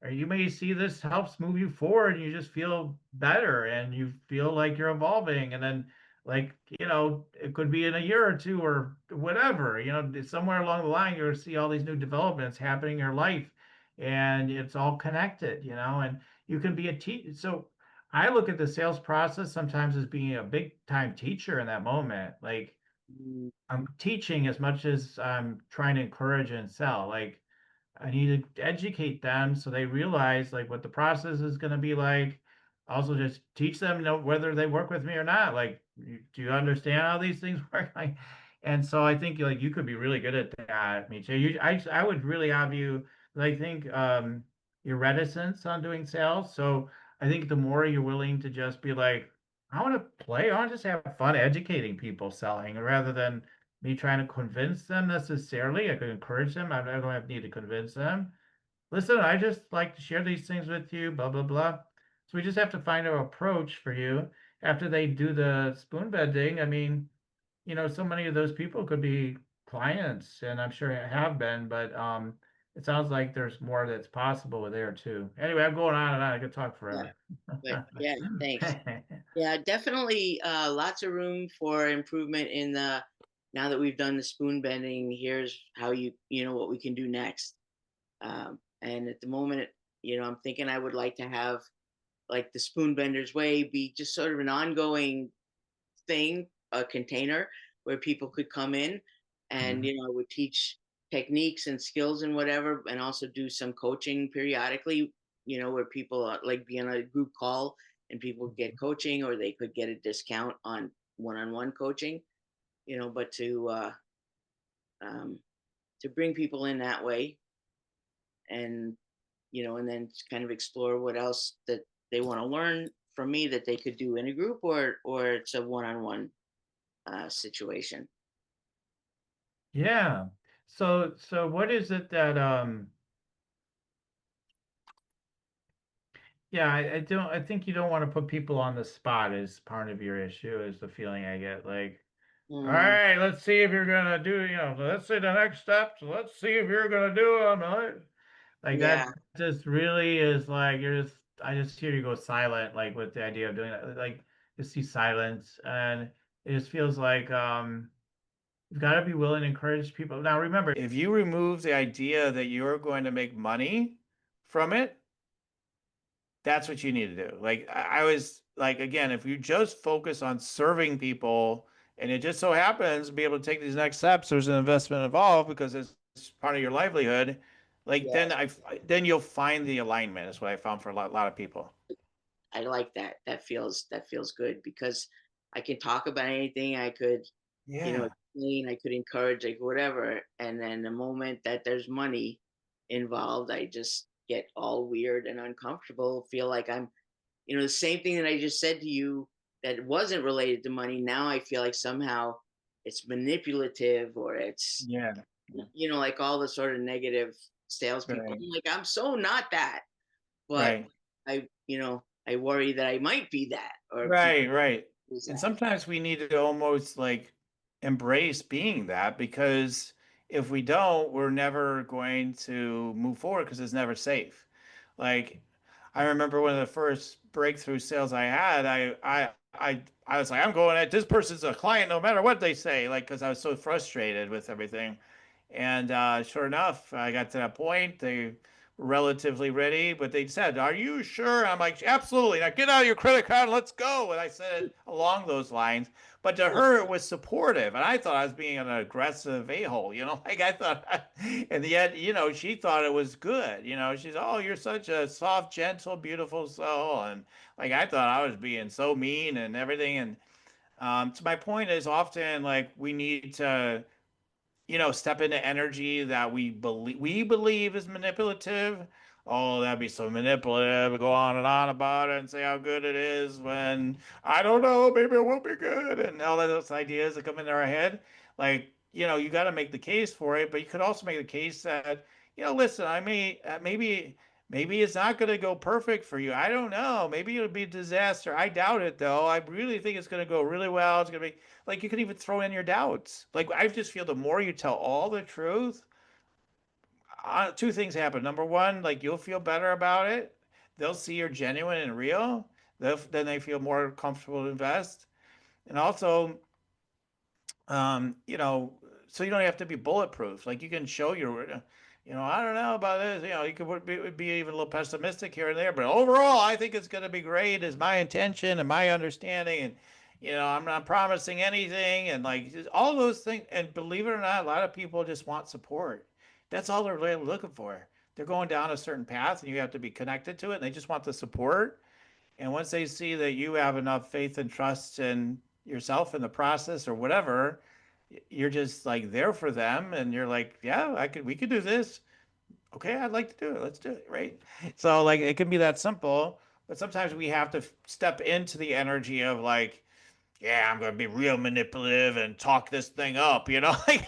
or you may see this helps move you forward and you just feel better and you feel like you're evolving, and then like it could be in a year or two or whatever, somewhere along the line you're going to see all these new developments happening in your life, and it's all connected, and you can be a teacher. So I look at the sales process sometimes as being a big time teacher in that moment. Like mhm, I'm teaching as much as I'm trying to encourage and sell. Like I need to educate them so they realize like what the process is going to be like. Also, just teach them, whether they work with me or not. Like, do you understand how these things work? Like, and so I think like you could be really good at that, Miche. I would really have you. I think your reticence on doing sales. So I think the more you're willing to just be like, I want to play, I want to just have fun educating people selling, rather than me trying to convince them necessarily. I could encourage them. I don't have need to convince them. Listen, I just like to share these things with you, blah, blah, blah. So we just have to find an approach for you after they do the spoon bending. I mean, so many of those people could be clients, and I'm sure have been, but it sounds like there's more that's possible with there too. Anyway, I'm going on and on. I could talk yeah. forever. But yeah, thanks. Yeah, definitely lots of room for improvement in the now that we've done the spoon bending, here's how what we can do next. And at the moment, I'm thinking I would like to have like the spoon bender's way be just sort of an ongoing thing, a container where people could come in and, Mhm. I would teach techniques and skills and whatever, and also do some coaching periodically, where people like be on a group call and people get coaching or they could get a discount on one-on-one coaching, but um, to bring people in that way and, and then kind of explore what else that they want to learn from me that they could do in a group or it's a one-on-one situation. Yeah. So what is it that yeah, I think you don't want to put people on the spot as part of your issue, is the feeling I get. Like, all Mm, right, let's see if you're gonna do, let's say the next step. So let's see if you're gonna do them. Like yeah, that just really is like I just hear you go silent, like with the idea of doing that. Like just see silence, and it just feels like you've got to be willing to encourage people. Now remember, if you remove the idea that you're going to make money from it, that's what you need to do. Like I was like, again, if you just focus on serving people and it just so happens to be able to take these next steps, there's an investment involved because it's part of your livelihood. Like yes, then you'll find the alignment is what I found for a lot of people. I like that. That feels good because I can talk about anything. I could, Yeah. explain. I could encourage, like whatever. And then the moment that there's money involved, I just get all weird and uncomfortable. Feel like I'm, the same thing that I just said to you that wasn't related to money. Now I feel like somehow it's manipulative or it's, Yeah. like all the sort of negative salespeople. Right. I'm like, I'm so not that, but Right. I worry that I might be that, or people Right, right. use And that. sometimes we need to almost like embrace being that, because if we don't, we're never going to move forward because it's never safe. Like I remember one of the first breakthrough sales I had, I was like, I'm going at this person's a client no matter what they say, like because I was so frustrated with everything. And sure enough, I got to that point. relatively ready, but they said, "Are you sure?" I'm like, "Absolutely. Now get out your credit card and let's go." And I said it along those lines. But to her, it was supportive, and I thought I was being an aggressive a-hole, like I thought. And yet, she thought it was good. She's, "Oh, you're such a soft, gentle, beautiful soul," and like I thought I was being so mean and everything. And so my point is, often like we need to step into energy that we believe is manipulative. Oh, that'd be so manipulative. Go on and on about it and say how good it is when I don't know, maybe it won't be good, and all of those ideas that come into our head. Like, you got to make the case for it, but you could also make the case that, listen, I may maybe it's not going to go perfect for you. I don't know. Maybe it'll be a disaster. I doubt it, though. I really think it's going to go really well. It's going to be like you can even throw in your doubts. Like I just feel the more you tell all the truth, two things happen. Number one, like you'll feel better about it. They'll see you're genuine and real. Then they feel more comfortable to invest. And also, you know, so you don't have to be bulletproof. Like you can show I don't know about this. You could be even a little pessimistic here and there, but overall, I think it's going to be great. Is my intention and my understanding, and I'm not promising anything, and like just all those things. And believe it or not, a lot of people just want support. That's all they're really looking for. They're going down a certain path, and you have to be connected to it. And they just want the support. And once they see that you have enough faith and trust in yourself in the process or whatever, you're just like there for them and you're like, yeah, we could do this. Okay, I'd like to do it. Let's do it, right? So like it can be that simple, but sometimes we have to step into the energy of like, yeah, I'm going to be real manipulative and talk this thing up. Like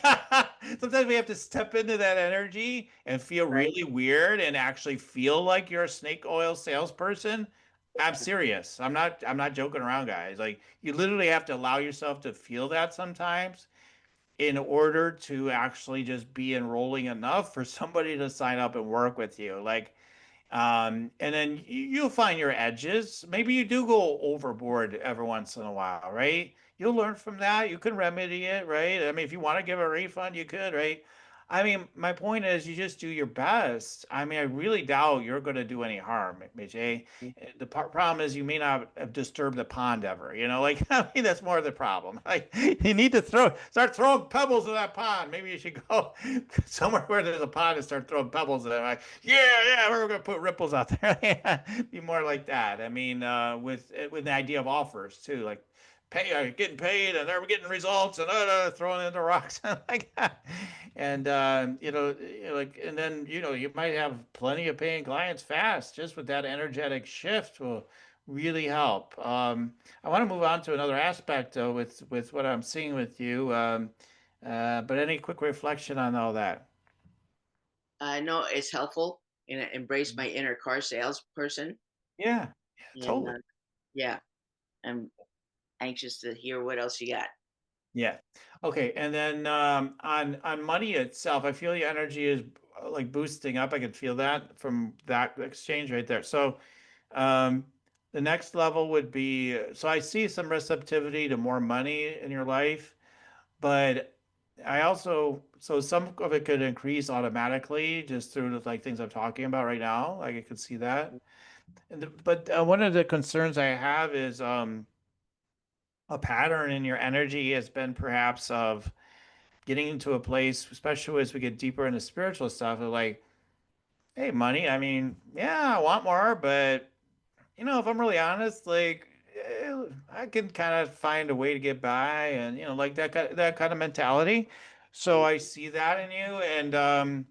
sometimes we have to step into that energy and feel Right. really weird and actually feel like you're a snake oil salesperson. I'm serious. I'm not joking around, guys. Like you literally have to allow yourself to feel that sometimes in order to actually just be enrolling enough for somebody to sign up and work with you. Like and then you'll find your edges. Maybe you do go overboard every once in a while, right? You'll learn from that. You can remedy it, right? I mean, if you want to give a refund, you could, right? I mean, my point is you just do your best. I mean, I really doubt you're going to do any harm, Miche. The problem is you may not have disturbed the pond ever, like, I mean, that's more the problem. Like, you need to start throwing pebbles in that pond. Maybe you should go somewhere where there's a pond and start throwing pebbles in it. Like, yeah, we're going to put ripples out there. Be more like that. I mean, with the idea of offers too, like, getting paid and they're getting results and throwing in the rocks like that. And like, and then you might have plenty of paying clients fast just with that energetic shift will really help. I want to move on to another aspect though with what I'm seeing with you. But any quick reflection on all that? No, it's helpful. And I embrace my inner car salesperson. Yeah, yeah, And totally. yeah, I'm anxious to hear what else you got. Yeah. Okay. And then on money itself, I feel the energy is like boosting up. I can feel that from that exchange right there. So um, the next level would be so I see some receptivity to more money in your life, but I also so some of it could increase automatically just through the like things I'm talking about right now. Like I could see that. But one of the concerns I have is a pattern in your energy has been perhaps of getting into a place, especially as we get deeper into spiritual stuff, of like, hey, money, I mean, yeah, I want more, but if I'm really honest, like I can kind of find a way to get by and like that kind of mentality. So I see that in you and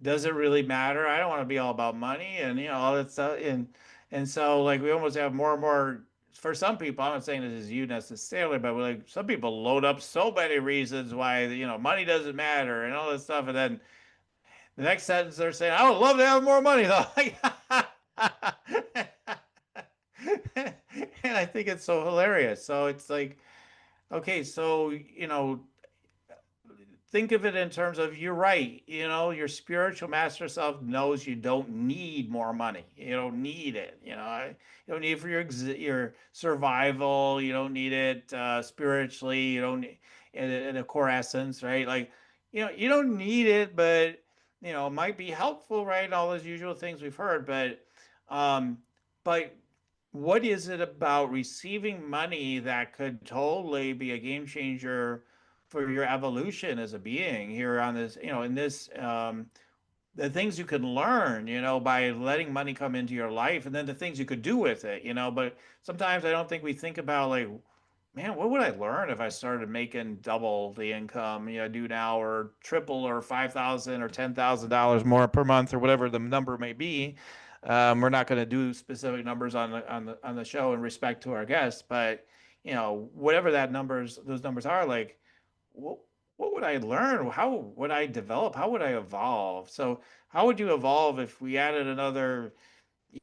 does it really matter? I don't want to be all about money and all that stuff. And so like we almost have more and more for some people, I'm not saying this is you necessarily, but like some people load up so many reasons why money doesn't matter and all this stuff. And then the next sentence they're saying, I would love to have more money though. And I think it's so hilarious. So it's like, okay, so think of it in terms of you're right. Your spiritual master self knows you don't need more money. You don't need it. You don't need it for your survival. You don't need it spiritually. You don't need in a core essence, right? Like, you don't need it, but might be helpful, right? All those usual things we've heard, um, but what is it about receiving money that could totally be a game changer for your evolution as a being here on this, in this, the things you can learn, by letting money come into your life, and then the things you could do with it, but sometimes I don't think we think about like, man, what would I learn if I started making double the income, I do now, or triple, or 5,000 or $10,000 more per month, or whatever the number may be. We're not going to do specific numbers on the show in respect to our guests, but whatever those numbers are, like, what what would I learn? How would I develop? How would I evolve? So, how would you evolve if we added another,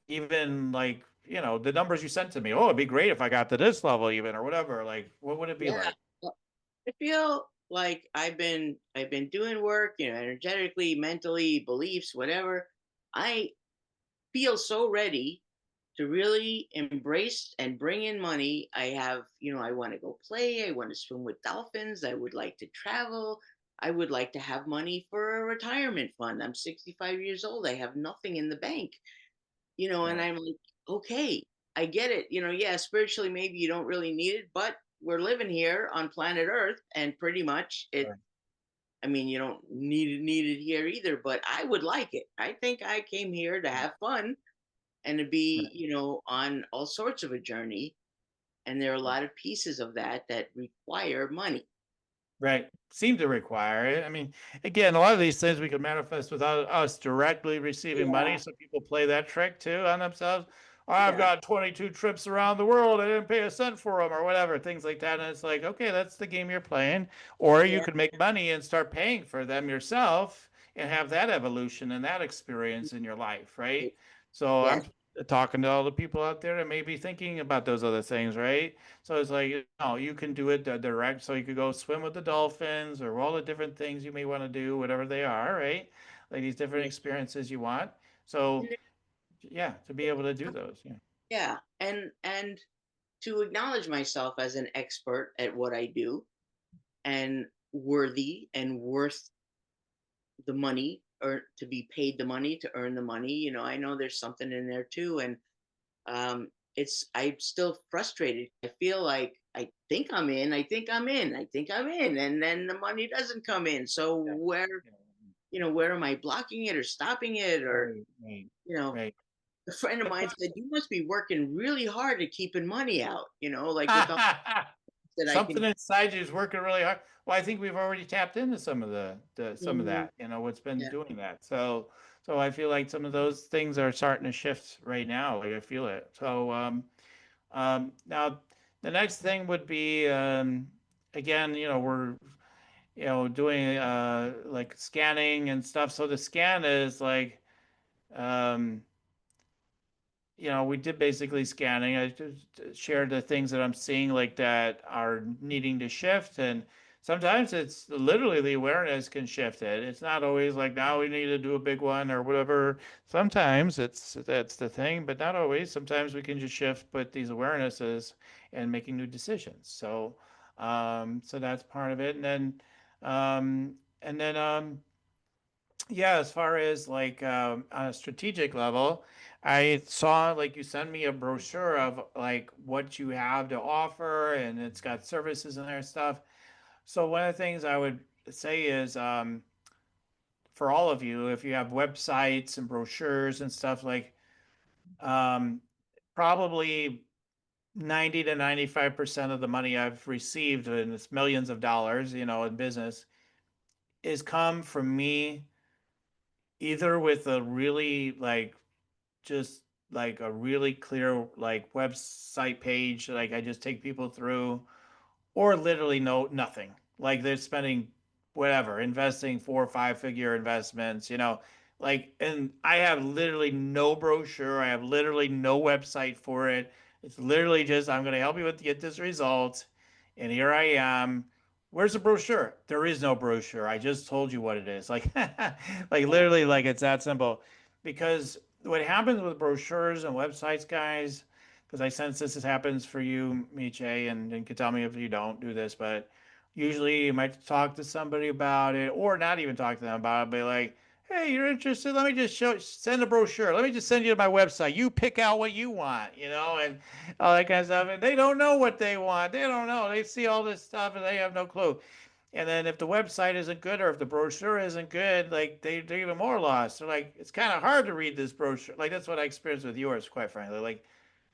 even like, the numbers you sent to me? Oh, it'd be great if I got to this level even, or whatever. Like, what would it be Yeah. like? Well, I feel like I've been doing work, energetically, mentally, beliefs, whatever. I feel so ready to really embrace and bring in money. I have, I want to go play. I want to swim with dolphins. I would like to travel. I would like to have money for a retirement fund. I'm 65 years old. I have nothing in the bank, and Right. I'm like, okay, I get it. Yeah, spiritually, maybe you don't really need it, but we're living here on planet Earth, and pretty much it. Right. I mean, you don't need it here either, but I would like it. I think I came here to have fun and to be, on all sorts of a journey. And there are a Right. lot of pieces of that require money. Right. Seem to require it. I mean, again, a lot of these things we can manifest without us directly receiving money. Yeah, So people play that trick too on themselves. "Oh, I've yeah, got 22 trips around the world. I didn't pay a cent for them," or whatever, things like that. And it's like, okay, that's the game you're playing. Or you yeah, could make money and start paying for them yourself and have that evolution and that experience in your life, right? So yeah, I'm talking to all the people out there that may be thinking about those other things, right? So it's like, you can do it direct. So you could go swim with the dolphins, or all the different things you may want to do, whatever they are, right? Like these different yeah. experiences you want. So yeah, to be able to do those. Yeah. Yeah. And to acknowledge myself as an expert at what I do and worthy and worth the money, or to be paid the money to earn the money. I know there's something in there too. And I'm still frustrated. I feel like I think I'm in, and then the money doesn't come in. So Yeah. where am I blocking it or stopping it? Or, Right, right, you know, right. a friend of mine said, you must be working really hard at keeping money out, like with all that I Something can. inside you is working really hard. Well, I think we've already tapped into some of some of Mhm. that, what's been Yeah. doing that. So I feel like some of those things are starting to shift right now. Like I feel it. So now the next thing would be, again, we're doing like scanning and stuff. So the scan is like, um, we did basically scanning. I just shared the things that I'm seeing like that are needing to shift, and sometimes it's literally the awareness can shift it. It's not always like now we need to do a big one or whatever. Sometimes that's the thing, but not always. Sometimes we can just shift with these awarenesses and making new decisions. So that's part of it, and then yeah, as far as like, on a strategic level, I saw like you send me a brochure of like what you have to offer, and it's got services in there and stuff. So one of the things I would say is, for all of you, if you have websites and brochures and stuff, like, um, probably 90 to 95% of the money I've received, and it's millions of dollars, in business, is come from me, either with a really like, just like a really clear like website page, like I just take people through, or literally nothing. Like they're spending whatever, investing 4 or 5 figure investments, like, and I have literally no brochure. I have literally no website for it. It's literally just, I'm going to help you with get this result. And here I am. Where's the brochure? There is no brochure. I just told you what it is. Like, like literally, like it's that simple. Because what happens with brochures and websites, guys, because I sense this happens for you, Miche, and can tell me if you don't do this, but usually you might talk to somebody about it, or not even talk to them about it, but like, hey, you're interested? Let me just send a brochure. Let me just send you to my website. You pick out what you want, and all that kind of stuff. And they don't know what they want. They don't know. They see all this stuff and they have no clue. And then if the website isn't good or if the brochure isn't good, like they're even more lost. They're like, it's kind of hard to read this brochure. Like that's what I experienced with yours, quite frankly. Like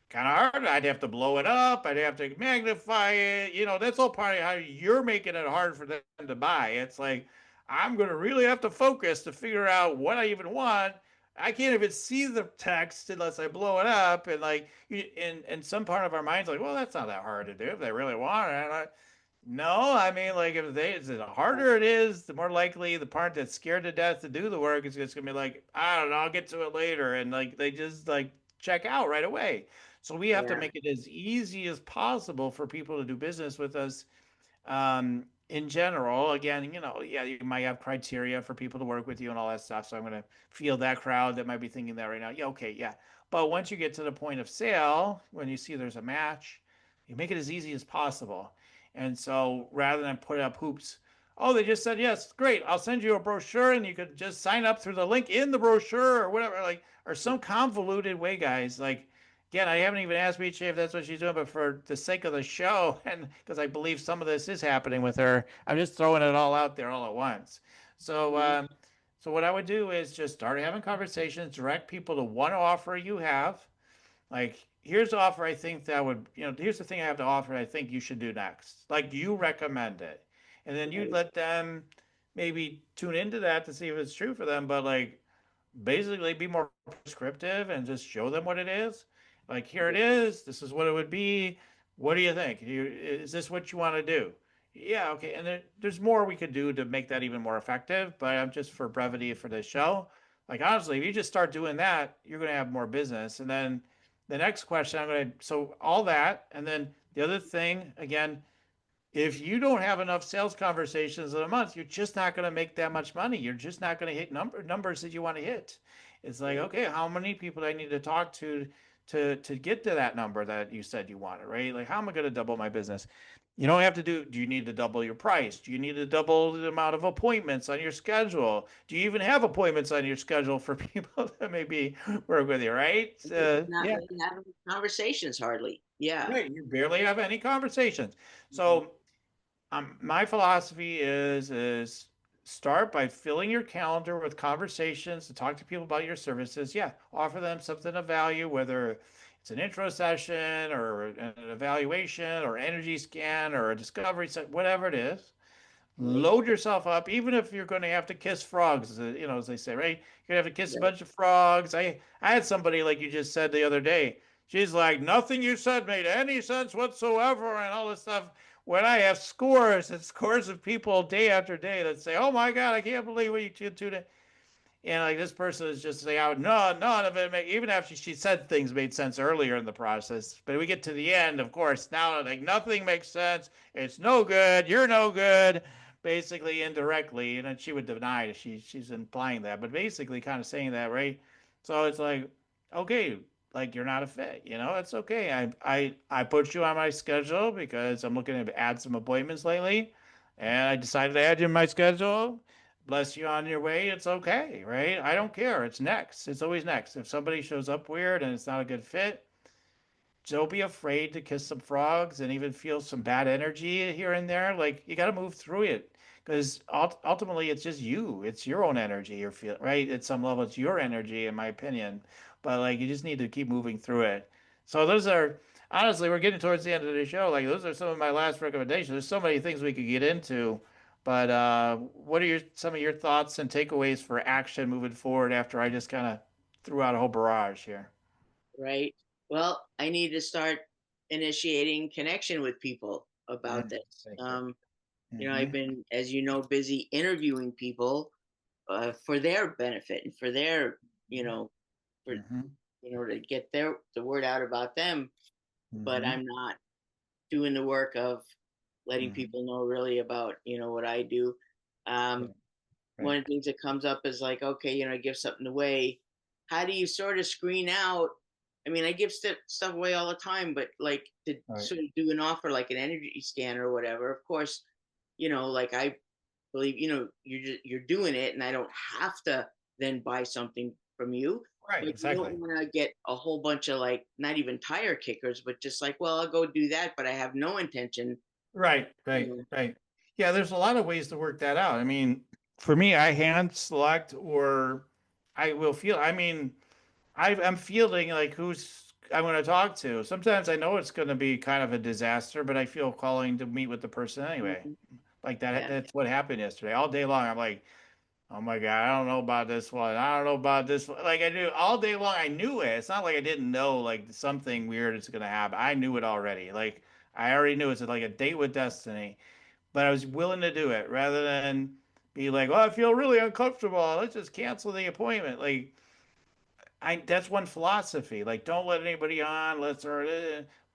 kind of hard. I'd have to blow it up. I'd have to magnify it. That's all part of how you're making it hard for them to buy. It's like, I'm going to really have to focus to figure out what I even want. I can't even see the text unless I blow it up. And like, in some part of our minds, like, well, that's not that hard to do if they really want it. No, I mean, like, the harder it is, the more likely the part that's scared to death to do the work is just gonna be like, I don't know, I'll get to it later, and like they just like check out right away. So we have to Yeah. make it as easy as possible for people to do business with us. In general, again, yeah, you might have criteria for people to work with you and all that stuff. So I'm gonna feel that crowd that might be thinking that right now. Yeah, okay, yeah. But once you get to the point of sale, when you see there's a match, you make it as easy as possible. And so rather than put up hoops, oh, they just said yes, great. I'll send you a brochure and you could just sign up through the link in the brochure or whatever, like, or some convoluted way, guys. Like, again, I haven't even asked Miche if that's what she's doing, but for the sake of the show, and because I believe some of this is happening with her, I'm just throwing it all out there all at once. So, Mhm. so what I would do is just start having conversations, direct people to one offer you have. Like, here's the offer I think that would, here's the thing I have to offer I think you should do next. Like, you recommend it. And then you Right. let them maybe tune into that to see if it's true for them. But like, basically be more prescriptive and just show them what it is. Like, here it is. This is what it would be. What do you think? Is this what you want to do? Yeah, okay. And there's more we could do to make that even more effective. But I'm just for brevity for this show. Like, honestly, if you just start doing that, you're going to have more business. And then the next question, so all that. And then the other thing, again, if you don't have enough sales conversations in a month, you're just not going to make that much money. You're just not going to hit numbers that you want to hit. It's like, Right. okay, how many people do I need to talk to get to that number that you said you wanted, right? Like, how am I going to double my business? You don't have to do you need to double your price? Do you need to double the amount of appointments on your schedule? Do you even have appointments on your schedule for people that maybe work with you, right? Not Yeah, really having conversations hardly. Yeah. right. You barely have any conversations. Mhm. So my philosophy is start by filling your calendar with conversations to talk to people about your services. Yeah, offer them something of value, whether it's an intro session or an evaluation or energy scan or a discovery set, whatever it is. Right. Load yourself up, even if you're going to have to kiss frogs, as they say, right? You're going to have to kiss a Right. bunch of frogs. I had somebody, like you just said the other day. She's like, nothing you said made any sense whatsoever, and all this stuff. When I have scores and scores of people day after day that say, oh my God, I can't believe what you did today. And like this person is just saying, oh, no, none of it even after she said things made sense earlier in the process. But we get to the end, of course, now like nothing makes sense. It's no good. You're no good. Basically, indirectly, and then she would deny it. She's implying that, but basically, kind of saying that, right? So it's like, okay, like you're not a fit. It's okay. I put you on my schedule because I'm looking to add some appointments lately, and I decided to add you in my schedule. Bless you on your way. It's okay, right? I don't care. It's next. It's always next. If somebody shows up weird and it's not a good fit, don't be afraid to kiss some frogs and even feel some bad energy here and there. Like, you got to move through it because ultimately it's just you. It's your own energy you're feeling, right? At some level, it's your energy, in my opinion. But like, you just need to keep moving through it. So those are honestly, we're getting towards the end of the show. Like, those are some of my last recommendations. There's so many things we could get into. But what are some of your thoughts and takeaways for action moving forward after I just kind of threw out a whole barrage here? Right. Well, I need to start initiating connection with people about this. Thank you. I've Hmm. been, as you know, busy interviewing people for their benefit and for their, for Hmm. to get the word out about them. But Hmm. I'm not doing the work of letting Hmm. people know really about what I do. Yeah, Um, One right, of the things that comes up is like, okay, give something away. How do you sort of screen out? I mean, I give stuff away all the time, but like to right. sort of do an offer like an energy scan or whatever, of course, like I believe, you're doing it and I don't have to than buy something from you. Right, But you exactly. don't want to get a whole bunch of like not even tire kickers, but just like, well, I'll go do that, but I have no intention. Right, You right, know. right. Yeah, there's a lot of ways to work that out. I mean, for me, I hand select or I will feel, I mean, I'm feeling like who's I'm going to talk to. Sometimes I know it's going to be kind of a disaster, but I feel calling to meet with the person anyway. Mhm. Like that, Yeah, that's what happened yesterday. All day long, I'm like, oh my God, I don't know about this one. I don't know about this one. Like I knew all day long, I knew it. It's not like I didn't know like something weird is going to happen. I knew it already. Like I already knew it's like a date with destiny, but I was willing to do it rather than be like, oh, I feel really uncomfortable. Let's just cancel the appointment. Like that's one philosophy. Like, don't let anybody on.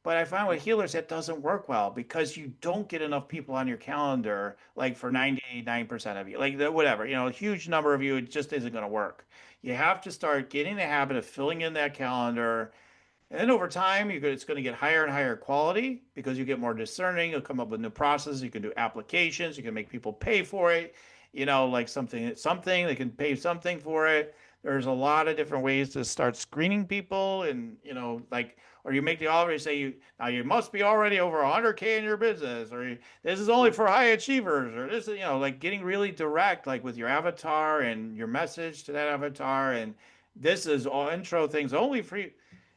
But I find with healers that doesn't work well because you don't get enough people on your calendar, like for 99% of you, like whatever, a huge number of you, it just isn't going to work. You have to start getting the habit of filling in that calendar and then over time, it's going to get higher and higher quality because you get more discerning. You'll come up with new processes. You can do applications. You can make people pay for it. Like something they can pay something for it. There's a lot of different ways to start screening people, and or you make the offer. You say now you must be already over 100K in your business, or this is only for high achievers, or this is like getting really direct, like with your avatar and your message to that avatar, and this is all intro things only for you.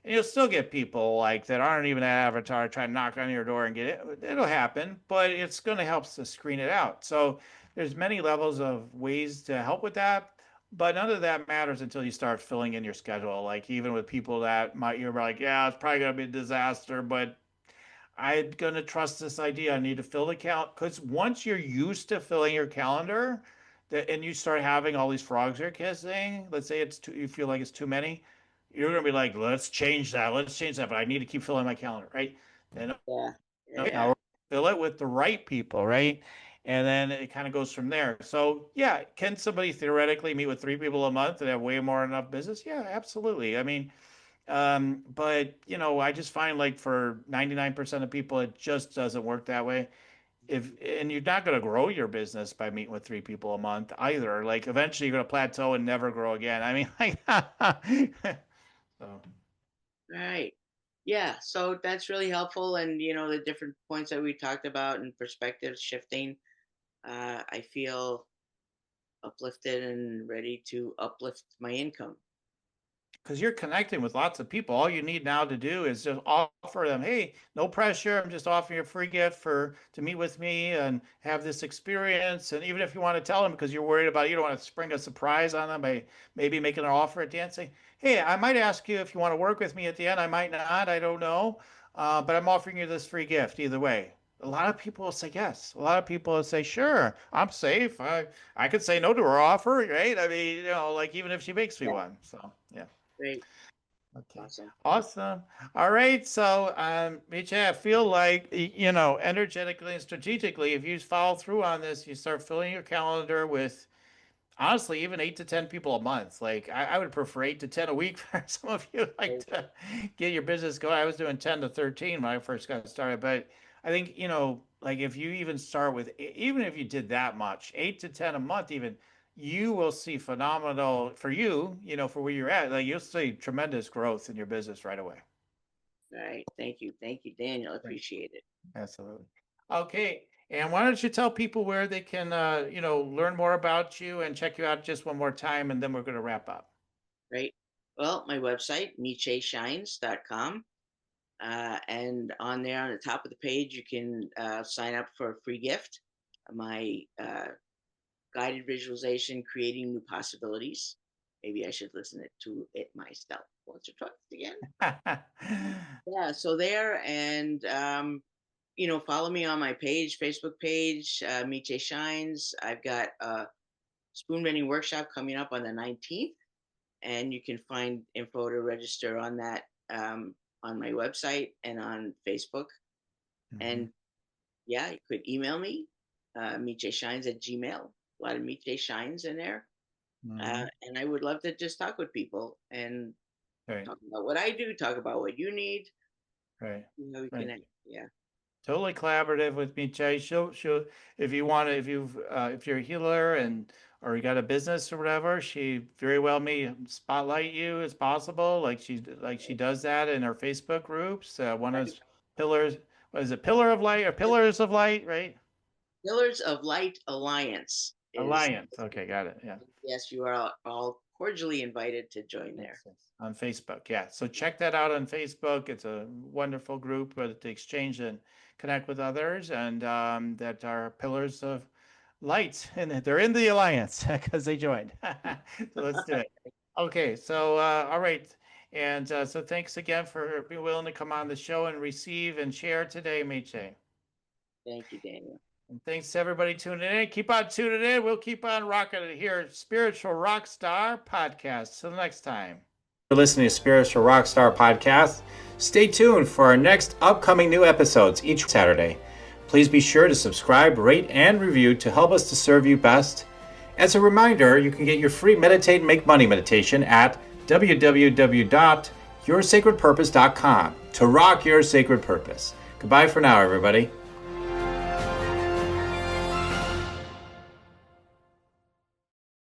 And you'll still get people like that aren't even that avatar trying to knock on your door and get it. It'll happen, but it's going to help to screen it out. So there's many levels of ways to help with that, but none of that matters until you start filling in your schedule. Like even with people that you're like, yeah, it's probably going to be a disaster, but I'm going to trust this idea. I need to fill the count because once you're used to filling your calendar, and you start having all these frogs you're kissing, let's say you feel like it's too many, you're going to be like, let's change that. Let's change that. But I need to keep filling my calendar, right? Then yeah, okay, yeah. now we're fill it with the right people, right? And then it kind of goes from there. So yeah, can somebody theoretically meet with 3 people a month and have way more enough business? Yeah, absolutely. I mean, but I just find like for 99% of people, it just doesn't work that way. And you're not going to grow your business by meeting with 3 people a month either. Like eventually you're going to plateau and never grow again. I mean, like, so Right. Yeah. So that's really helpful. And, the different points that we talked about and perspective shifting, I feel uplifted and ready to uplift my income. because you're connecting with lots of people. All you need now to do is just offer them, hey, no pressure. I'm just offering you a free gift to meet with me and have this experience. And even if you want to tell them because you're worried about it, you don't want to spring a surprise on them by maybe making an offer at the end, say, hey, I might ask you if you want to work with me at the end. I might not. I don't know. But I'm offering you this free gift either way. A lot of people will say yes. A lot of people will say, sure, I'm safe. I could say no to her offer, right? I mean, like even if she makes me Yeah. one. So, yeah. Great. Okay. Awesome. Awesome. All right. So, Miche, I feel like, energetically and strategically, if you follow through on this, you start filling your calendar with honestly, even 8 to 10 people a month. Like I would prefer 8 to 10 a week for some of you like Great. to get your business going. I was doing 10 to 13 when I first got started, but I think, like if you even start with, even if you did that much, 8 to 10 a month, even you will see phenomenal for you, for where you're at. Like you'll see tremendous growth in your business right away. All right. Thank you. Thank you, Daniel. I Right. appreciate it. Absolutely. Okay. And why don't you tell people where they can, learn more about you and check you out just one more time, and then we're going to wrap up. Right. Well, my website, micheshines.com. And on there, on the top of the page, you can sign up for a free gift. My guided visualization, creating new possibilities. Maybe I should listen to it myself once or twice again. Yeah, so there, and follow me on my page, Facebook page, Miche Shines. I've got a SpoonBending Workshop coming up on the 19th, and you can find info to register on that on my website and on Facebook. And yeah, you could email me, micheshines@gmail. A lot of Miche Shines in there. And I would love to just talk with people and Right, talk about what I do, talk about what you need. right, We right. connect. Yeah. Totally collaborative with me, Jay. She'll, if you want to, if you're a healer and or you got a business or whatever, she very well may spotlight you as possible, like she does that in her Facebook groups. One is pillars. What is it? Pillar of Light or Pillars of Light, right? Pillars of Light Alliance is Alliance. Okay, got it. Yeah. Yes, you are all cordially invited to join there. On Facebook, yeah. So check that out on Facebook. It's a wonderful group to exchange and connect with others, and that are pillars of light, and they're in the alliance because they joined. So let's do it. Okay, so all right, and so thanks again for being willing to come on the show and receive and share today, Miche. Thank you, Daniel. And thanks to everybody tuning in. Keep on tuning in. We'll keep on rocking it here. Spiritual Rockstar Podcast. Till next time. For listening to Spiritual Rockstar Podcast, stay tuned for our next upcoming new episodes each Saturday. Please be sure to subscribe, rate, and review to help us to serve you best. As a reminder, you can get your free Meditate and Make Money meditation at www.yoursacredpurpose.com to rock your sacred purpose. Goodbye for now, everybody.